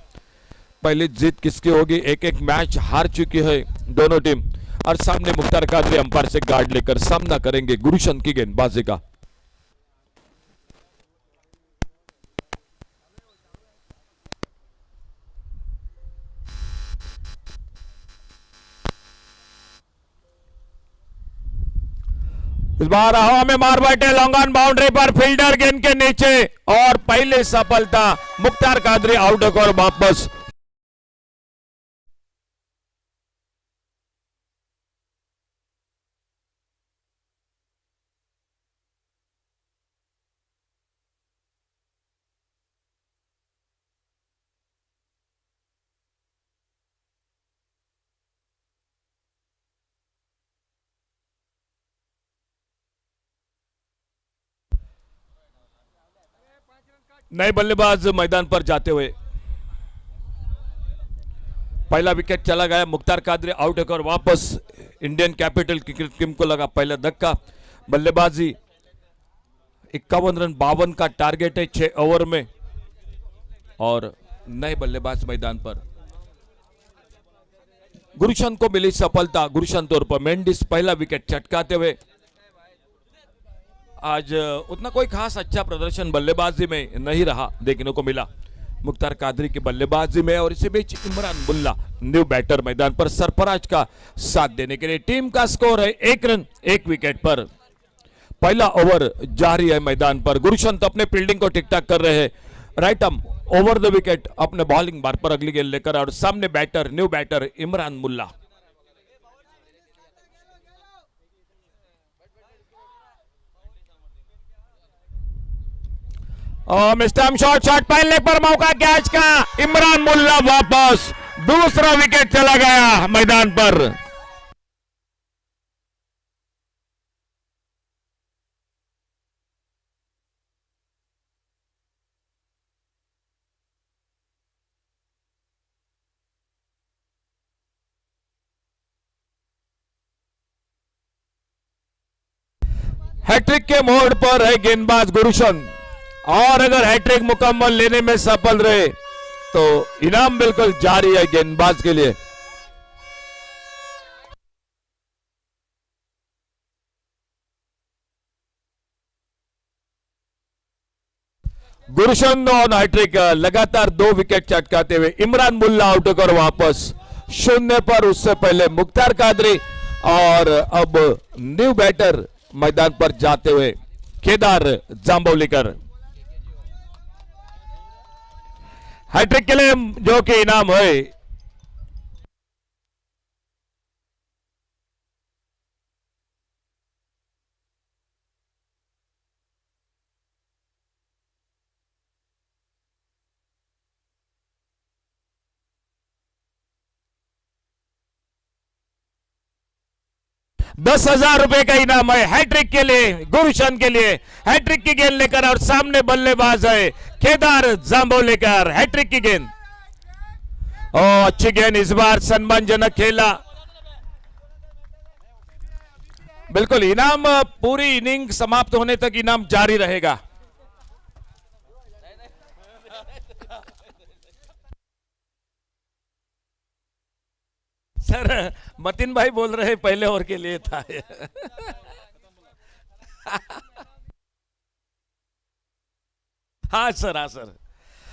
S1: पहली जीत किसकी होगी। एक मैच हार चुकी है दोनों टीम। और सामने मुख्तार कादरी अंपायर से गार्ड लेकर सामना करेंगे गुरुशन की गेंदबाजी का। इस बार हवा में मार बैठे लॉन्ग ऑन बाउंड्री पर फील्डर गेंद के नीचे और पहले सफलता मुख्तार कादरी आउट और वापस। नए बल्लेबाज मैदान पर जाते हुए पहला विकेट चला गया। मुख्तार कादरी आउट होकर वापस। इंडियन कैपिटल क्रिकेट टीम को लगा पहला धक्का। बल्लेबाजी 51 रन 52 का टारगेट है 6 ओवर में। और नए बल्लेबाज मैदान पर गुरुशन को मिली सफलता। गुरुशन तौर पर मेंडिस पहला विकेट चटकाते हुए। आज उतना कोई खास अच्छा प्रदर्शन बल्लेबाजी में नहीं रहा देखने को मिला मुख्तार कादरी की बल्लेबाजी में। और इसी बीच इमरान मुल्ला न्यू बैटर मैदान पर सरफराज का साथ देने के लिए। टीम का स्कोर है 1 रन 1 विकेट पर। पहला ओवर जारी है मैदान पर। गुरुशंत अपने फील्डिंग को ठीक ठाक कर रहे हैं। Right arm over the wicket अपने बॉलिंग बार पर अगली गेंद लेकर। और सामने बैटर न्यू बैटर इमरान मुल्ला। मिस्टम शॉट पहले पर मौका कैच का। इमरान मुल्ला वापस। दूसरा विकेट चला गया मैदान पर। हैट्रिक के मोड़ पर है गेंदबाज गुरुशन। और अगर हैट्रिक मुकम्मल लेने में सफल रहे तो इनाम बिल्कुल जारी है गेंदबाज के लिए। गुरुशन ऑन हैट्रिक लगातार 2 विकेट चटकाते हुए। इमरान मुल्ला आउट होकर वापस 0 पर। उससे पहले मुख्तार कादरी और अब न्यू बैटर मैदान पर जाते हुए केदार जांबौलीकर। हैट्रिक के लिए जो कि इनाम है ₹10,000 का इनाम है हैट्रिक के लिए गुरुशन के लिए। हैट्रिक की गेंद लेकर और सामने बल्लेबाज है केदार जांबौलीकर। हैट्रिक की गेंद। अच्छी गेंद इस बार सम्मानजनक खेला। बिल्कुल इनाम पूरी इनिंग समाप्त होने तक इनाम जारी रहेगा। सर मतिन भाई बोल रहे हैं पहले ओवर के लिए था ये। हाँ सर, हाँ सर।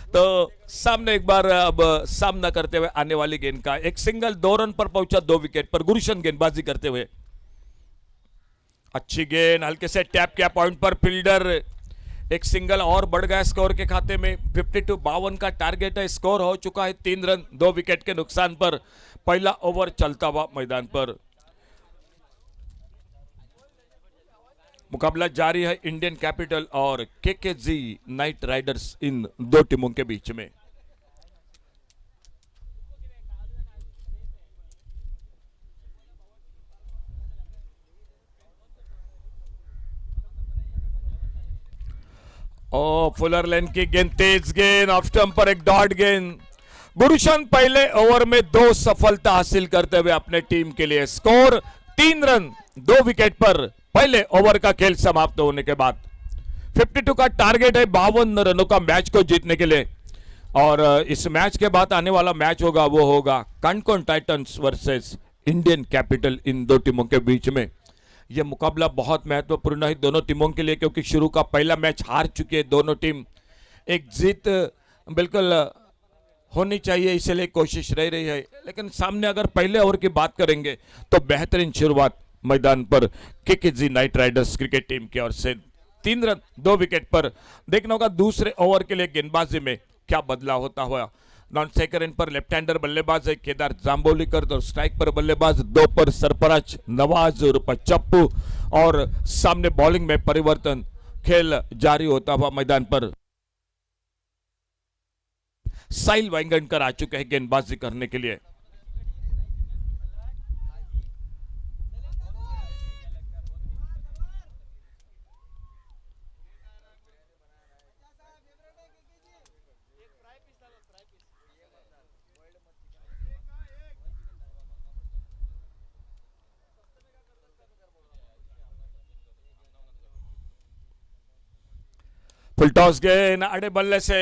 S1: तो सामने एक बार अब सामना करते हुए आने वाली गेंद का एक सिंगल 2 रन पर पहुंचा 2 विकेट पर गुलशन गेंदबाजी करते हुए। अच्छी गेंद हल्के से टैप किया पॉइंट पर फील्डर, एक सिंगल और बढ़ गया स्कोर के खाते में। 52 का टारगेट है, स्कोर हो चुका है 3 रन 2 विकेट के नुकसान पर। पहला ओवर चलता हुआ मैदान पर, मुकाबला जारी है इंडियन कैपिटल और केकेजी नाइट राइडर्स, इन दो टीमों के बीच में। ओ फुलर लेन की गेंद, तेज गेंद, ऑफ स्टंप पर एक डॉट गेंद। गुरुशन पहले ओवर में 2 सफलता हासिल करते हुए अपने टीम के लिए स्कोर 3 रन 2 विकेट पर पहले ओवर का खेल समाप्त होने के बाद। 52 का टारगेट है 52 रनों का मैच को जीतने के लिए। और इस मैच के बाद आने वाला मैच होगा वो होगा कांकोन टाइटंस वर्सेस इंडियन कैपिटल, इन दो टीमों के बीच में। यह मुकाबला बहुत महत्वपूर्ण है दोनों टीमों के लिए, क्योंकि शुरू का पहला मैच हार चुकी है दोनों टीम। एक जीत बिल्कुल होनी चाहिए, इसलिए कोशिश रह रही है। लेकिन सामने अगर पहले ओवर की बात करेंगे तो बेहतरीन शुरुआत मैदान पर KKG night Riders cricket team की ओर से। 3 रन 2 विकेट पर। देखना होगा दूसरे ओवर के लिए गेंदबाजी में क्या बदलाव होता हुआ। नॉन स्ट्राइकर एंड पर लेफ्ट हैंडर बल्लेबाज है केदार जांबोलीकर, और स्ट्राइक पर बल्लेबाज 2 पर सरफराज नवाज उर्फ चप्पू। और सामने बॉलिंग में परिवर्तन, खेल जारी होता हुआ मैदान पर साहिल वांगणकर आ चुके हैं गेंदबाजी करने के लिए। फुल टॉस गेंद अड़े बल्ले से,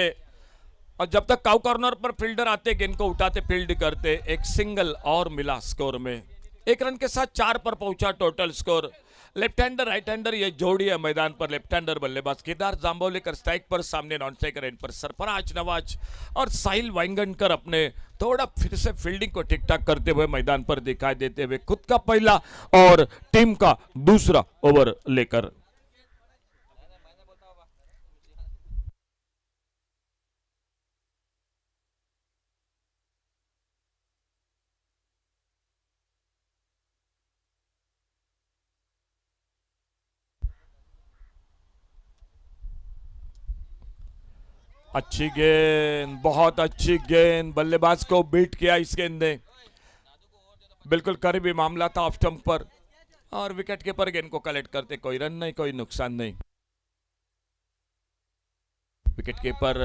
S1: और जब तक काउ कॉर्नर पर फील्डर आते गेंद को उठाते फील्ड करते। एक सिंगल और मिला स्कोर में। 1 रन के साथ 4 पर पहुंचा total score. Left hander right hander ये जोड़ी है मैदान पर। लेफ्ट हैंडर बल्लेबाज केदार जांबोलीकर स्ट्राइक पर, सामने नॉन स्ट्राइकर एंड पर सरफराज नवाज और साहिल वांगणकर अपने थोड़ा फिर से फील्डिंग को ठीक ठाक करते हुए मैदान पर दिखाई देते हुए खुद का पहला और टीम का दूसरा ओवर लेकर। अच्छी गेंद, बहुत अच्छी गेंद, बल्लेबाज को बीट किया इस गेंद ने। बिल्कुल करीबी मामला था ऑफ स्टंप पर, और विकेट कीपर गेंद को कलेक्ट करते। कोई रन नहीं, कोई नुकसान नहीं। विकेट कीपर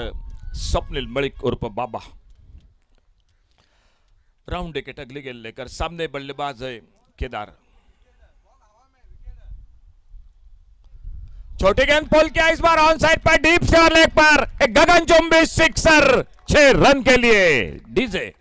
S1: स्वप्निल मलिक उर्फ बाबा। राउंड विकेट अगली गेंद लेकर, सामने बल्लेबाज है केदार। छोटी गेंद पोल किया इस बार ऑन साइड पर, डीप स्क्वायर लेग पर एक गगनचुंबी सिक्सर 6 रन के लिए डीजे।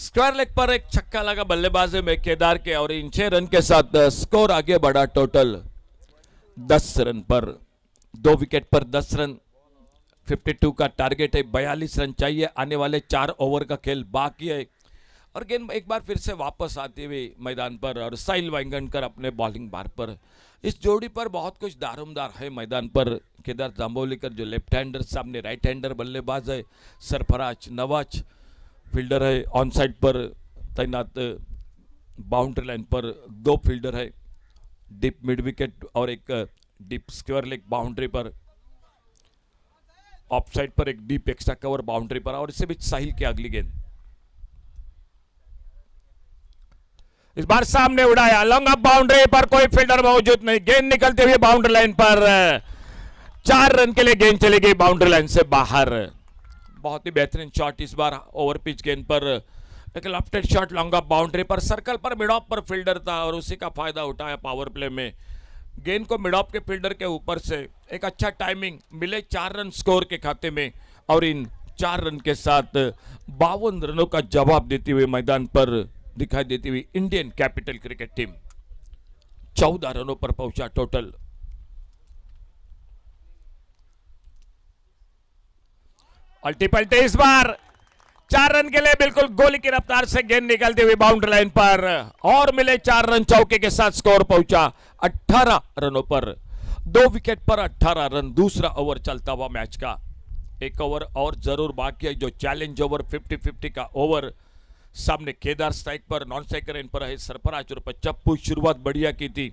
S1: स्क्वायर लेग पर एक छक्का लगा बल्लेबाजी में केदार के, और इन 6 रन के साथ स्कोर आगे बढ़ा टोटल 10 रन पर। 2 विकेट पर 10 रन। 52 का टारगेट है, 42 रन चाहिए। आने वाले 4 ओवर का खेल बाकी है। और गेंद एक बार फिर से वापस आती हुई मैदान पर, और साहिल वांगणकर अपने बॉलिंग बार पर। इस जोड़ी पर बहुत कुछ दारोमदार है मैदान पर। केदार जांबोलीकर जो लेफ्ट हैंडर, सामने राइट हैंडर बल्लेबाज है सरफराज नवाज, फील्डर है ऑन साइड पर तैनात। बाउंड्री लाइन पर 2 फील्डर है, डीप मिड विकेट और एक डीप स्क्वायर लेग बाउंड्री पर। ऑफ साइड पर एक डीप एक्स्ट्रा कवर बाउंड्री पर, और इससे बीच साहिल की अगली गेंद इस बार सामने उड़ाया, लॉन्ग अप बाउंड्री पर, कोई फील्डर मौजूद नहीं। गेंद निकलते हुए बाउंड्री लाइन पर 4 रन के लिए गेंद चली गई बाउंड्री लाइन से बाहर। बहुत ही बेहतरीन शॉट इस बार ओवर पिच गेंद पर, एक लेफ्टेड शॉट लॉन्ग ऑफ बाउंड्री पर, सर्कल पर मिड ऑफ पर फील्डर था और उसी का फायदा उठाया पावर प्ले में। गेंद को मिड ऑफ के फील्डर के ऊपर से एक अच्छा टाइमिंग मिले, 4 रन स्कोर के खाते में, और इन 4 रन के साथ 52 रनों का जवाब देती हुई मैदान पर दिखाई देती हुई इंडियन कैपिटल क्रिकेट टीम 14 रनों पर पहुंचा टोटल। पलटी पलटे इस बार 4 रन के लिए बिल्कुल गोली की रफ्तार से गेंद निकलती हुई बाउंड्री लाइन पर और मिले 4 रन, चौके के साथ स्कोर पहुंचा 18 रनों पर। 2 विकेट पर 18 रन, दूसरा ओवर चलता हुआ मैच का। एक ओवर और जरूर बाकी है, जो चैलेंज ओवर 50-50 का ओवर। सामने केदार स्ट्राइक पर, नॉन स्ट्राइकर इन पर है सरफराज और चप्पू। शुरुआत बढ़िया की थी,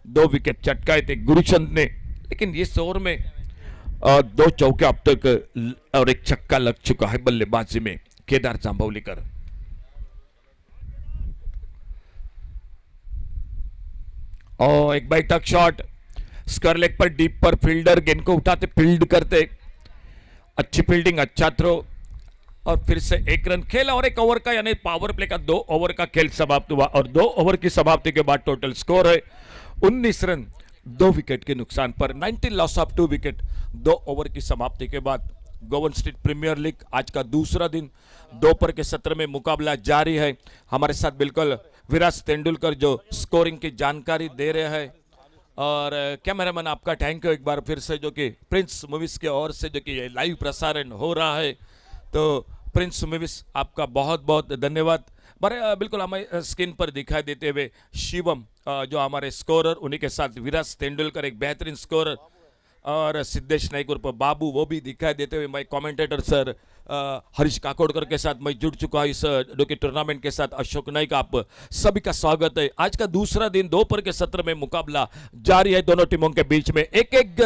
S1: 2 विकेट चटकाए थे गुरुचंद ने, लेकिन इस ओवर में 2 चौके अब तक और एक छक्का लग चुका है बल्लेबाजी में केदार जांभौलीकर। और एक बैठक शॉट स्क्वायर लेग पर, डीप पर फील्डर गेंद को उठाते फील्ड करते, अच्छी फील्डिंग, अच्छा थ्रो, और फिर से 1 रन खेल और 1 ओवर का यानी पावर प्ले का 2 ओवर का खेल समाप्त हुआ। और 2 ओवर की समाप्ति के बाद टोटल स्कोर है 19 रन, 2 विकेट के नुकसान पर। 19 लॉस ऑफ 2 विकेट 2 ओवर की समाप्ति के बाद। गोवन स्ट्रीट प्रीमियर लीग आज का दूसरा दिन, दोपहर के सत्र में मुकाबला जारी है। हमारे साथ बिल्कुल विराट तेंदुलकर जो स्कोरिंग की जानकारी दे रहे हैं, और कैमरामैन आपका थैंक यू एक बार फिर से, जो कि प्रिंस मूवीज के ओर से जो कि लाइव प्रसारण हो रहा है, तो प्रिंस मूवीज आपका बहुत बहुत धन्यवाद। बिल्कुल हमें स्क्रीन पर दिखाई देते हुए शिवम जो हमारे स्कोरर, उन्हीं के साथ विराट तेंदुलकर एक बेहतरीन स्कोरर, और सिद्धेश नाइक उर्फ बाबू वो भी दिखाई देते हुए, मैं कमेंटेटर सर हरीश काकोडकर के साथ मैं जुड़ चुका हूँ इस जो कि टूर्नामेंट के साथ। अशोक नाइक, आप सभी का स्वागत है। आज का दूसरा दिन, दोपहर के सत्र में मुकाबला जारी है दोनों टीमों के बीच में। एक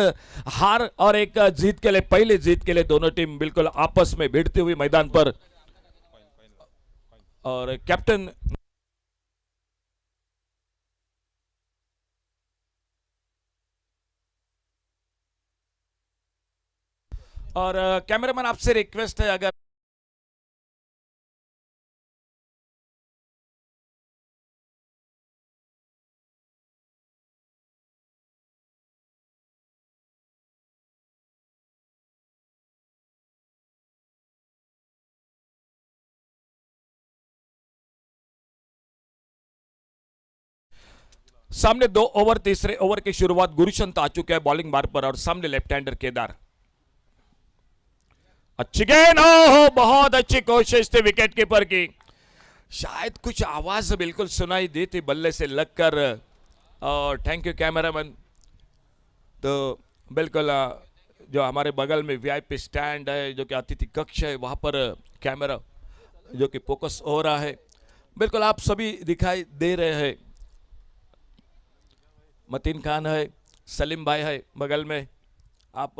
S1: हार और एक जीत के लिए, पहले जीत के लिए दोनों टीम बिल्कुल आपस में भिड़ती हुई मैदान पर। और कैप्टन और कैमरामैन आपसे रिक्वेस्ट है, अगर सामने 2 ओवर, तीसरे ओवर की शुरुआत गुरुचंद आ चुके हैं बॉलिंग बार पर, और सामने लेफ्ट हैंडर केदार। अच्छी गेंद, ओहो बहुत अच्छी कोशिश थी विकेट कीपर की, शायद कुछ आवाज बिल्कुल सुनाई दी थी बल्ले से लगकर। और थैंक यू कैमरामैन। तो बिल्कुल जो हमारे बगल में वीआईपी स्टैंड है, जो कि अतिथि कक्ष है, वहां पर कैमरा जो कि फोकस हो रहा है, बिल्कुल आप सभी दिखाई दे रहे हैं। मतीन खान है, सलीम भाई है बगल में, आप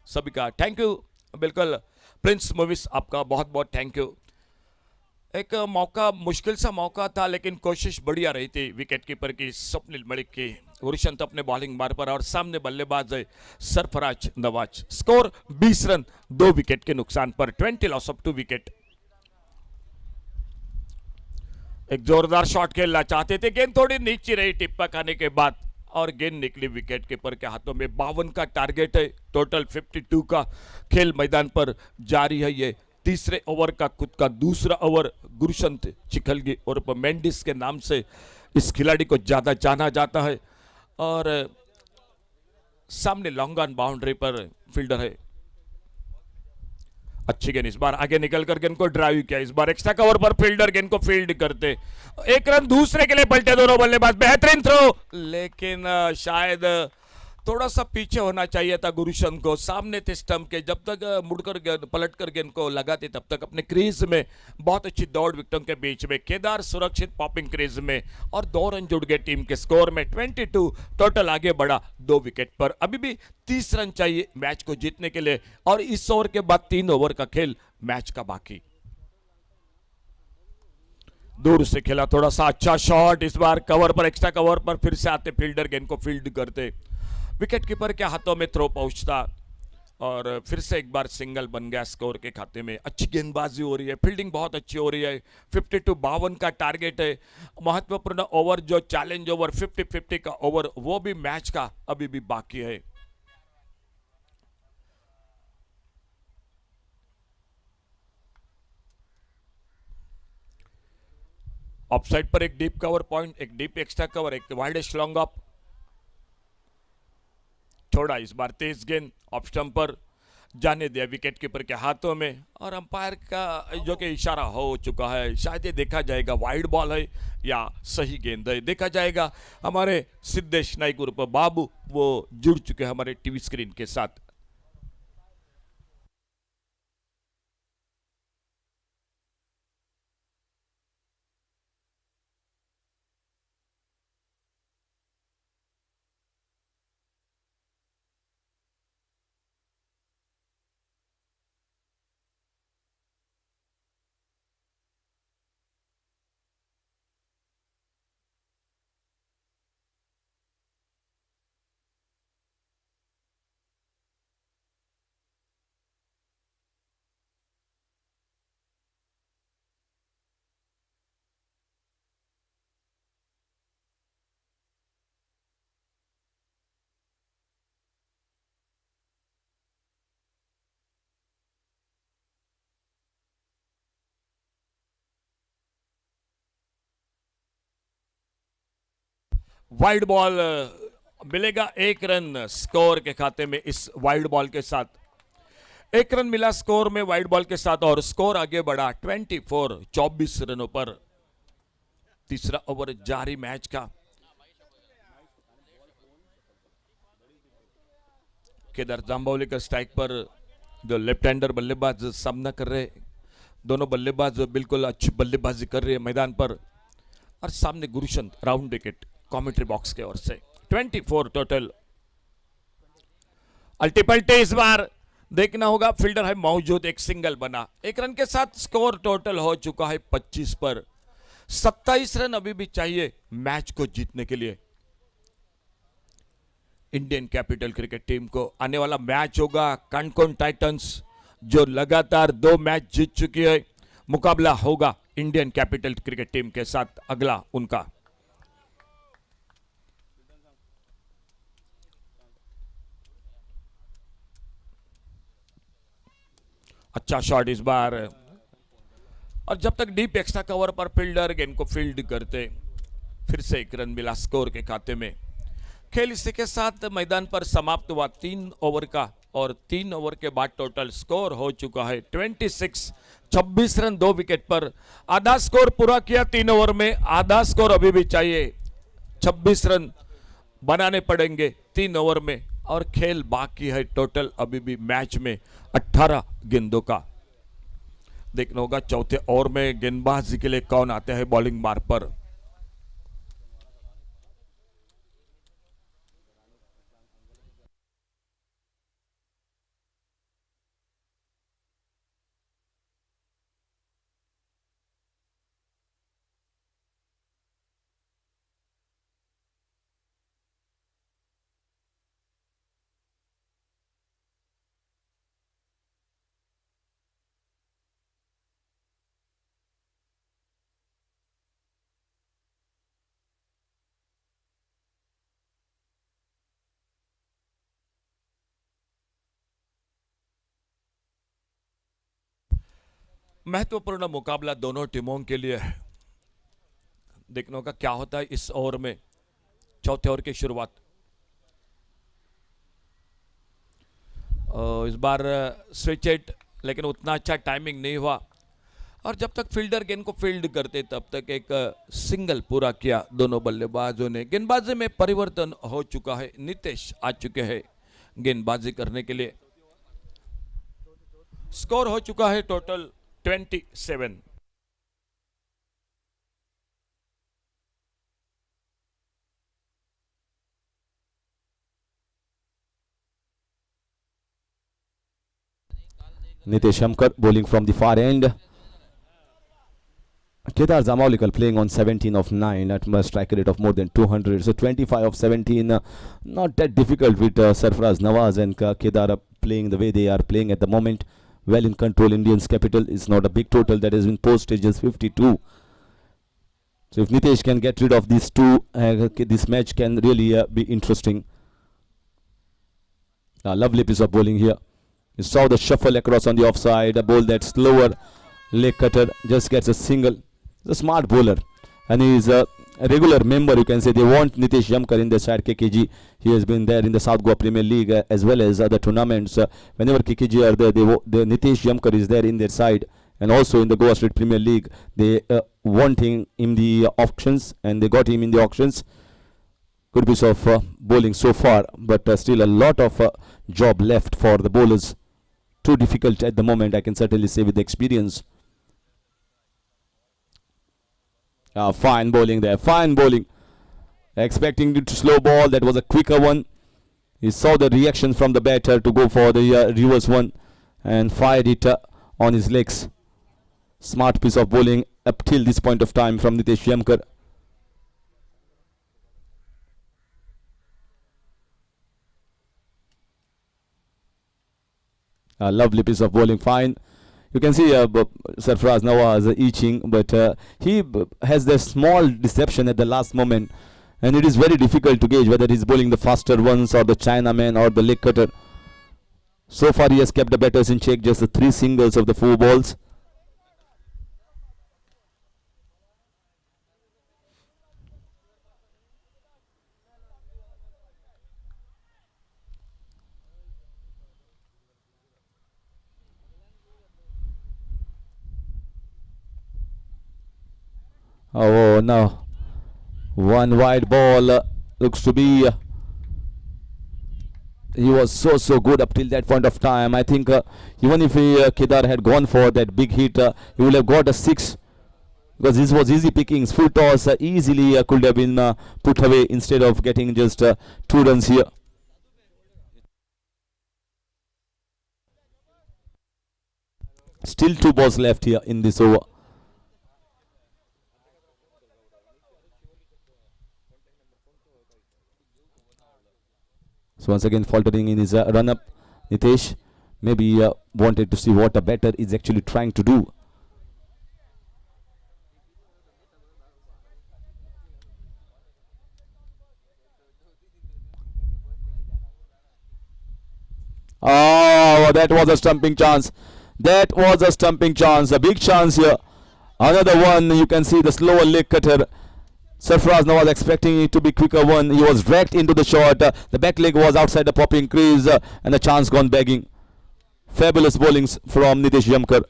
S1: सभी का थैंक यू। बिल्कुल प्रिंस मूवीज आपका बहुत बहुत थैंक यू। एक मौका, मुश्किल सा मौका था, लेकिन कोशिश बढ़िया रही थी विकेट कीपर की स्वप्निल मलिक की। गुरुचंद अपने बॉलिंग बार पर, और सामने बल्लेबाज है Sarfaraz Nawaz. Score 20 run, 2 wicket के नुकसान पर, 20 लॉस ऑफ 2 विकेट। एक जोरदार शॉट खेलना चाहते थे, गेंद थोड़ी नीचे रही टिप्पा खाने के बाद, और गेंद निकली विकेट कीपर के हाथों में। 52 का टारगेट है, टोटल 52 का खेल मैदान पर जारी है। ये तीसरे ओवर का खुद का दूसरा ओवर। गुरुचंद चिखलगी और मेंडिस के नाम से इस खिलाड़ी को ज्यादा जाना जाता है, और सामने लॉन्ग ऑन बाउंड्री पर फील्डर है। अच्छी गेंद, इस बार आगे निकलकर गेंद को ड्राइव किया, इस बार एक्स्ट्रा कवर पर फील्डर गेंद को फील्ड करते, 1 रन दूसरे के लिए पलटे दोनों बल्लेबाज। बेहतरीन थ्रो, लेकिन शायद थोड़ा सा पीछे होना चाहिए था गुरुचंद को। सामने थे स्टंप के, जब तक मुड़कर पलटकर गेंद को लगाते तब तक अपने क्रीज में बहुत अच्छी दौड़ विकेटों के बीच में। केदार सुरक्षित पॉपिंग क्रीज में, और 2 रन जुड़ गए टीम के स्कोर में। 22 टोटल आगे बढ़ा 2 विकेट पर। अभी भी 30 रन चाहिए मैच को जीतने के लिए, और इस ओवर के बाद 3 ओवर का खेल मैच का बाकी। दूर से खेला थोड़ा सा अच्छा शॉट, इस बार कवर पर, एक्स्ट्रा कवर पर फिर से आते फील्डर गेंद को फील्ड करते, विकेट कीपर के हाथों में थ्रो पहुंचता। और फिर से एक बार सिंगल बन गया स्कोर के खाते में। अच्छी गेंदबाजी हो रही है, फील्डिंग बहुत अच्छी हो रही है। 52 का टारगेट है। महत्वपूर्ण ओवर जो चैलेंज ओवर 50-50 का ओवर, वो भी मैच का अभी भी बाकी है। ऑफसाइड पर एक डीप कवर पॉइंट, एक डीप एक्स्ट्रा कवर, एक वाइडेस्ट लॉन्ग ऑफ छोड़ा। इस बार तेज गेंद ऑफ स्टंप पर जाने दिया विकेट कीपर के हाथों में, और अंपायर का जो कि इशारा हो चुका है, शायद ये देखा जाएगा वाइड बॉल है या सही गेंद है, देखा जाएगा। हमारे सिद्धेश नाइक उर्फ बाबू वो जुड़ चुके हैं हमारे टीवी स्क्रीन के साथ। वाइड बॉल मिलेगा, 1 रन स्कोर के खाते में इस वाइड बॉल के साथ। 1 रन मिला स्कोर में वाइड बॉल के साथ, और स्कोर आगे बढ़ा 24 रनों पर। तीसरा ओवर जारी मैच का। केदार जांबावली का स्ट्राइक पर जो लेफ्ट हैंडर बल्लेबाज सामना कर रहे, दोनों बल्लेबाज बिल्कुल अच्छी बल्लेबाजी कर रहे हैं मैदान पर। और सामने गुरुशंत राउंड विकेट कमेंट्री बॉक्स के ओर से। 24 टोटल। अल्टीपल्टी इस बार देखना होगा, फील्डर है मौजूद, एक सिंगल बना। 1 रन के साथ स्कोर टोटल हो चुका है 25 पर। 27 रन अभी भी चाहिए मैच को जीतने के लिए इंडियन कैपिटल क्रिकेट टीम को। आने वाला मैच होगा कांकोन टाइटंस, जो लगातार 2 मैच जीत चुकी है। मुकाबला होगा इंडियन कैपिटल क्रिकेट टीम के साथ अगला उनका। अच्छा शॉट इस बार, और जब तक डीप एक्स्ट्रा कवर पर फील्डर गेंद को फील्ड करते, फिर से 1 रन मिला स्कोर के खाते में। खेल इसी के साथ मैदान पर समाप्त हुआ 3 ओवर का, और 3 ओवर के बाद टोटल स्कोर हो चुका है 26 रन 2 विकेट पर। आधा स्कोर पूरा किया 3 ओवर में, आधा स्कोर अभी भी चाहिए। 26 रन बनाने पड़ेंगे 3 ओवर में, और खेल बाकी है टोटल अभी भी मैच में 18 गेंदों का। देखना होगा चौथे ओवर में गेंदबाजी के लिए कौन आते हैं बॉलिंग मार्ग पर। महत्वपूर्ण मुकाबला दोनों टीमों के लिए है। देखने का क्या होता है इस ओवर में, चौथे ओवर की शुरुआत। इस बार स्विच हिट, लेकिन उतना अच्छा टाइमिंग नहीं हुआ, और जब तक फील्डर गेंद को फील्ड करते तब तक एक सिंगल पूरा किया दोनों बल्लेबाजों ने। गेंदबाजी में परिवर्तन हो चुका है, नितेश आ चुके हैं गेंदबाजी करने के लिए। स्कोर हो चुका है total 27।
S2: Nitesh Shamkar bowling from the far end. Kedar Zamaulikal playing on 17 of 9 at a strike rate of more than 200. So 25 of 17, not that difficult with Sarfaraz Nawaz and Kedar playing the way they are playing at the moment. Well in control. Indians capital is not a big total that has been posted, just 52. So if Nitesh can get rid of these two, this match can really be interesting. A lovely piece of bowling here. You saw the shuffle across on the offside. A ball that slower leg cutter just gets a single. He's a smart bowler, and he is a regular member. You can say they want Nitesh Yamkar in the side. KKG. He has been there in the South Goa Premier League as well as other tournaments. Whenever KKG are there, the Nitesh Yamkar is there in their side, and also in the Goa State Premier League, they want him in the auctions, and they got him in the auctions. Good piece of bowling so far, but still a lot of job left for the bowlers. Too difficult at the moment, I can certainly say, with the experience. Fine bowling there, fine bowling. Expecting it to slow ball, that was a quicker one. He saw the reaction from the batter to go for the reverse one and fired it on his legs. Smart piece of bowling up till this point of time from Nitesh Yamkar. A lovely piece of bowling, fine. You can see Sarfaraz Nawaz itching, but he has the small deception at the last moment, and it is very difficult to gauge whether he's bowling the faster ones or the Chinaman or the leg cutter. So far he has kept the batters in check, just the 3 singles of the 4 balls. Oh no, one wide ball looks to be he was so good up till that point of time. I think even if Kedar had gone for that big hit, he would have got a 6, because this was easy pickings. Full toss easily could have been put away instead of getting just 2 runs here. Still 2 balls left here in this over. So once again faltering in his run-up, Nitesh maybe wanted to see what a batter is actually trying to do. Oh, that was a stumping chance. That was a stumping chance. A big chance here. Another one. You can see the slower leg cutter. Sarfaraz was expecting it to be quicker one. He was dragged into the shot. The back leg was outside the popping crease, and the chance gone begging. Fabulous bowlings from Nitesh Yamkar.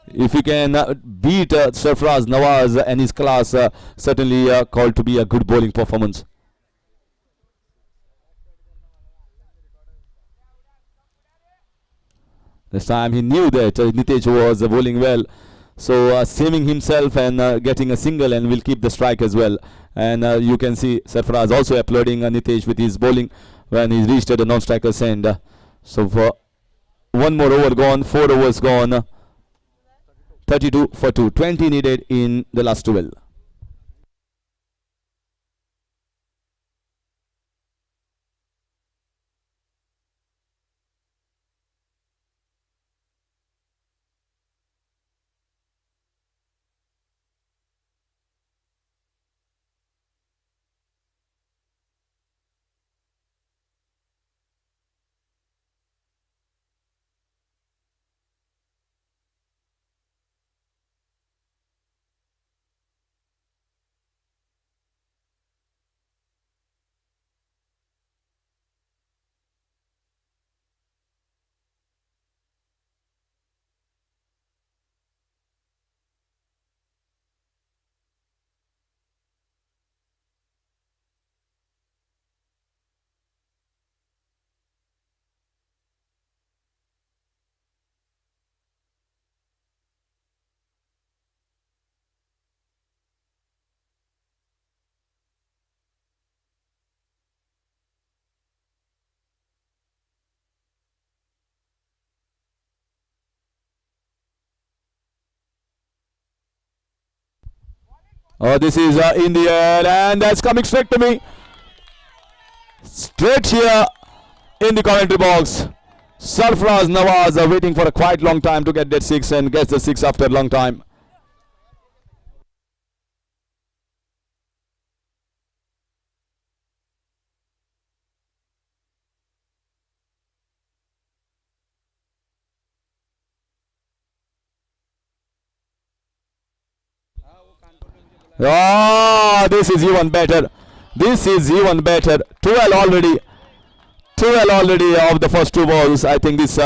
S2: If you can beat Sarfaraz Nawaz and his class, certainly called to be a good bowling performance. This time he knew that Nitesh was bowling well. So saving himself and getting a single, and will keep the strike as well. And you can see Sarfaraz also applauding Nitesh with his bowling when he reached at the non-striker's end. So for one more over gone, 4 overs gone, 32 for 2, 20 needed in the last 12. Oh, this is in the air, and that's coming straight to me. Straight here in the commentary box. Sarfaraz Nawaz waiting for a quite long time to get that 6 and gets the 6 after a long time. Oh, this is even better. This is even better. 12 already. 12 already of the first 2 balls. I think this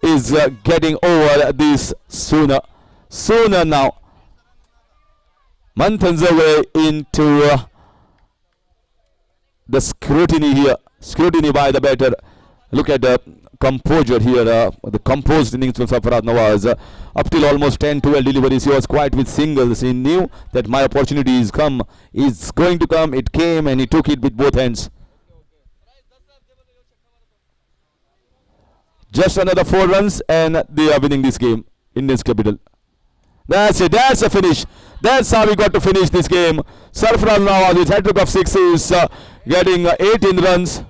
S2: is getting over this sooner. Sooner now. Manthans away into the scrutiny here. Scrutiny by the batter. Look at the composure here. The composed innings from Sarfaraz Nawaz. Up till almost 10-12 deliveries, he was quiet with singles. He knew that my opportunity is going to come. It came and he took it with both hands. Just another 4 runs and they are winning this game. Indians Capital. That's it. That's a finish. That's how we got to finish this game. Sarfaraz Nawaz with hat-trick of 6 is getting 18 runs.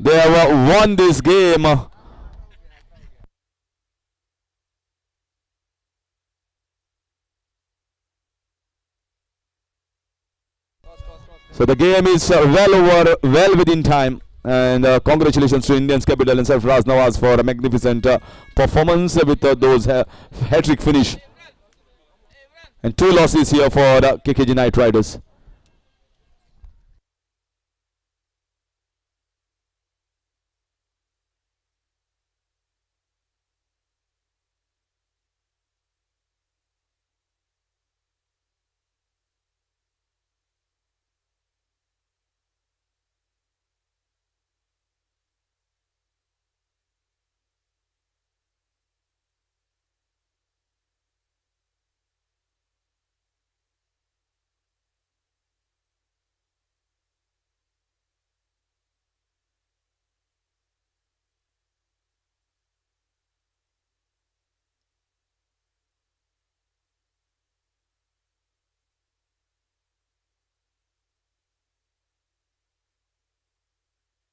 S2: They have won this game. So the game is well over, well within time. And congratulations to Indians Capital and Sarfaraz Nawaz for a magnificent performance with those hat-trick finish. And 2 losses here for KKG Knight Riders.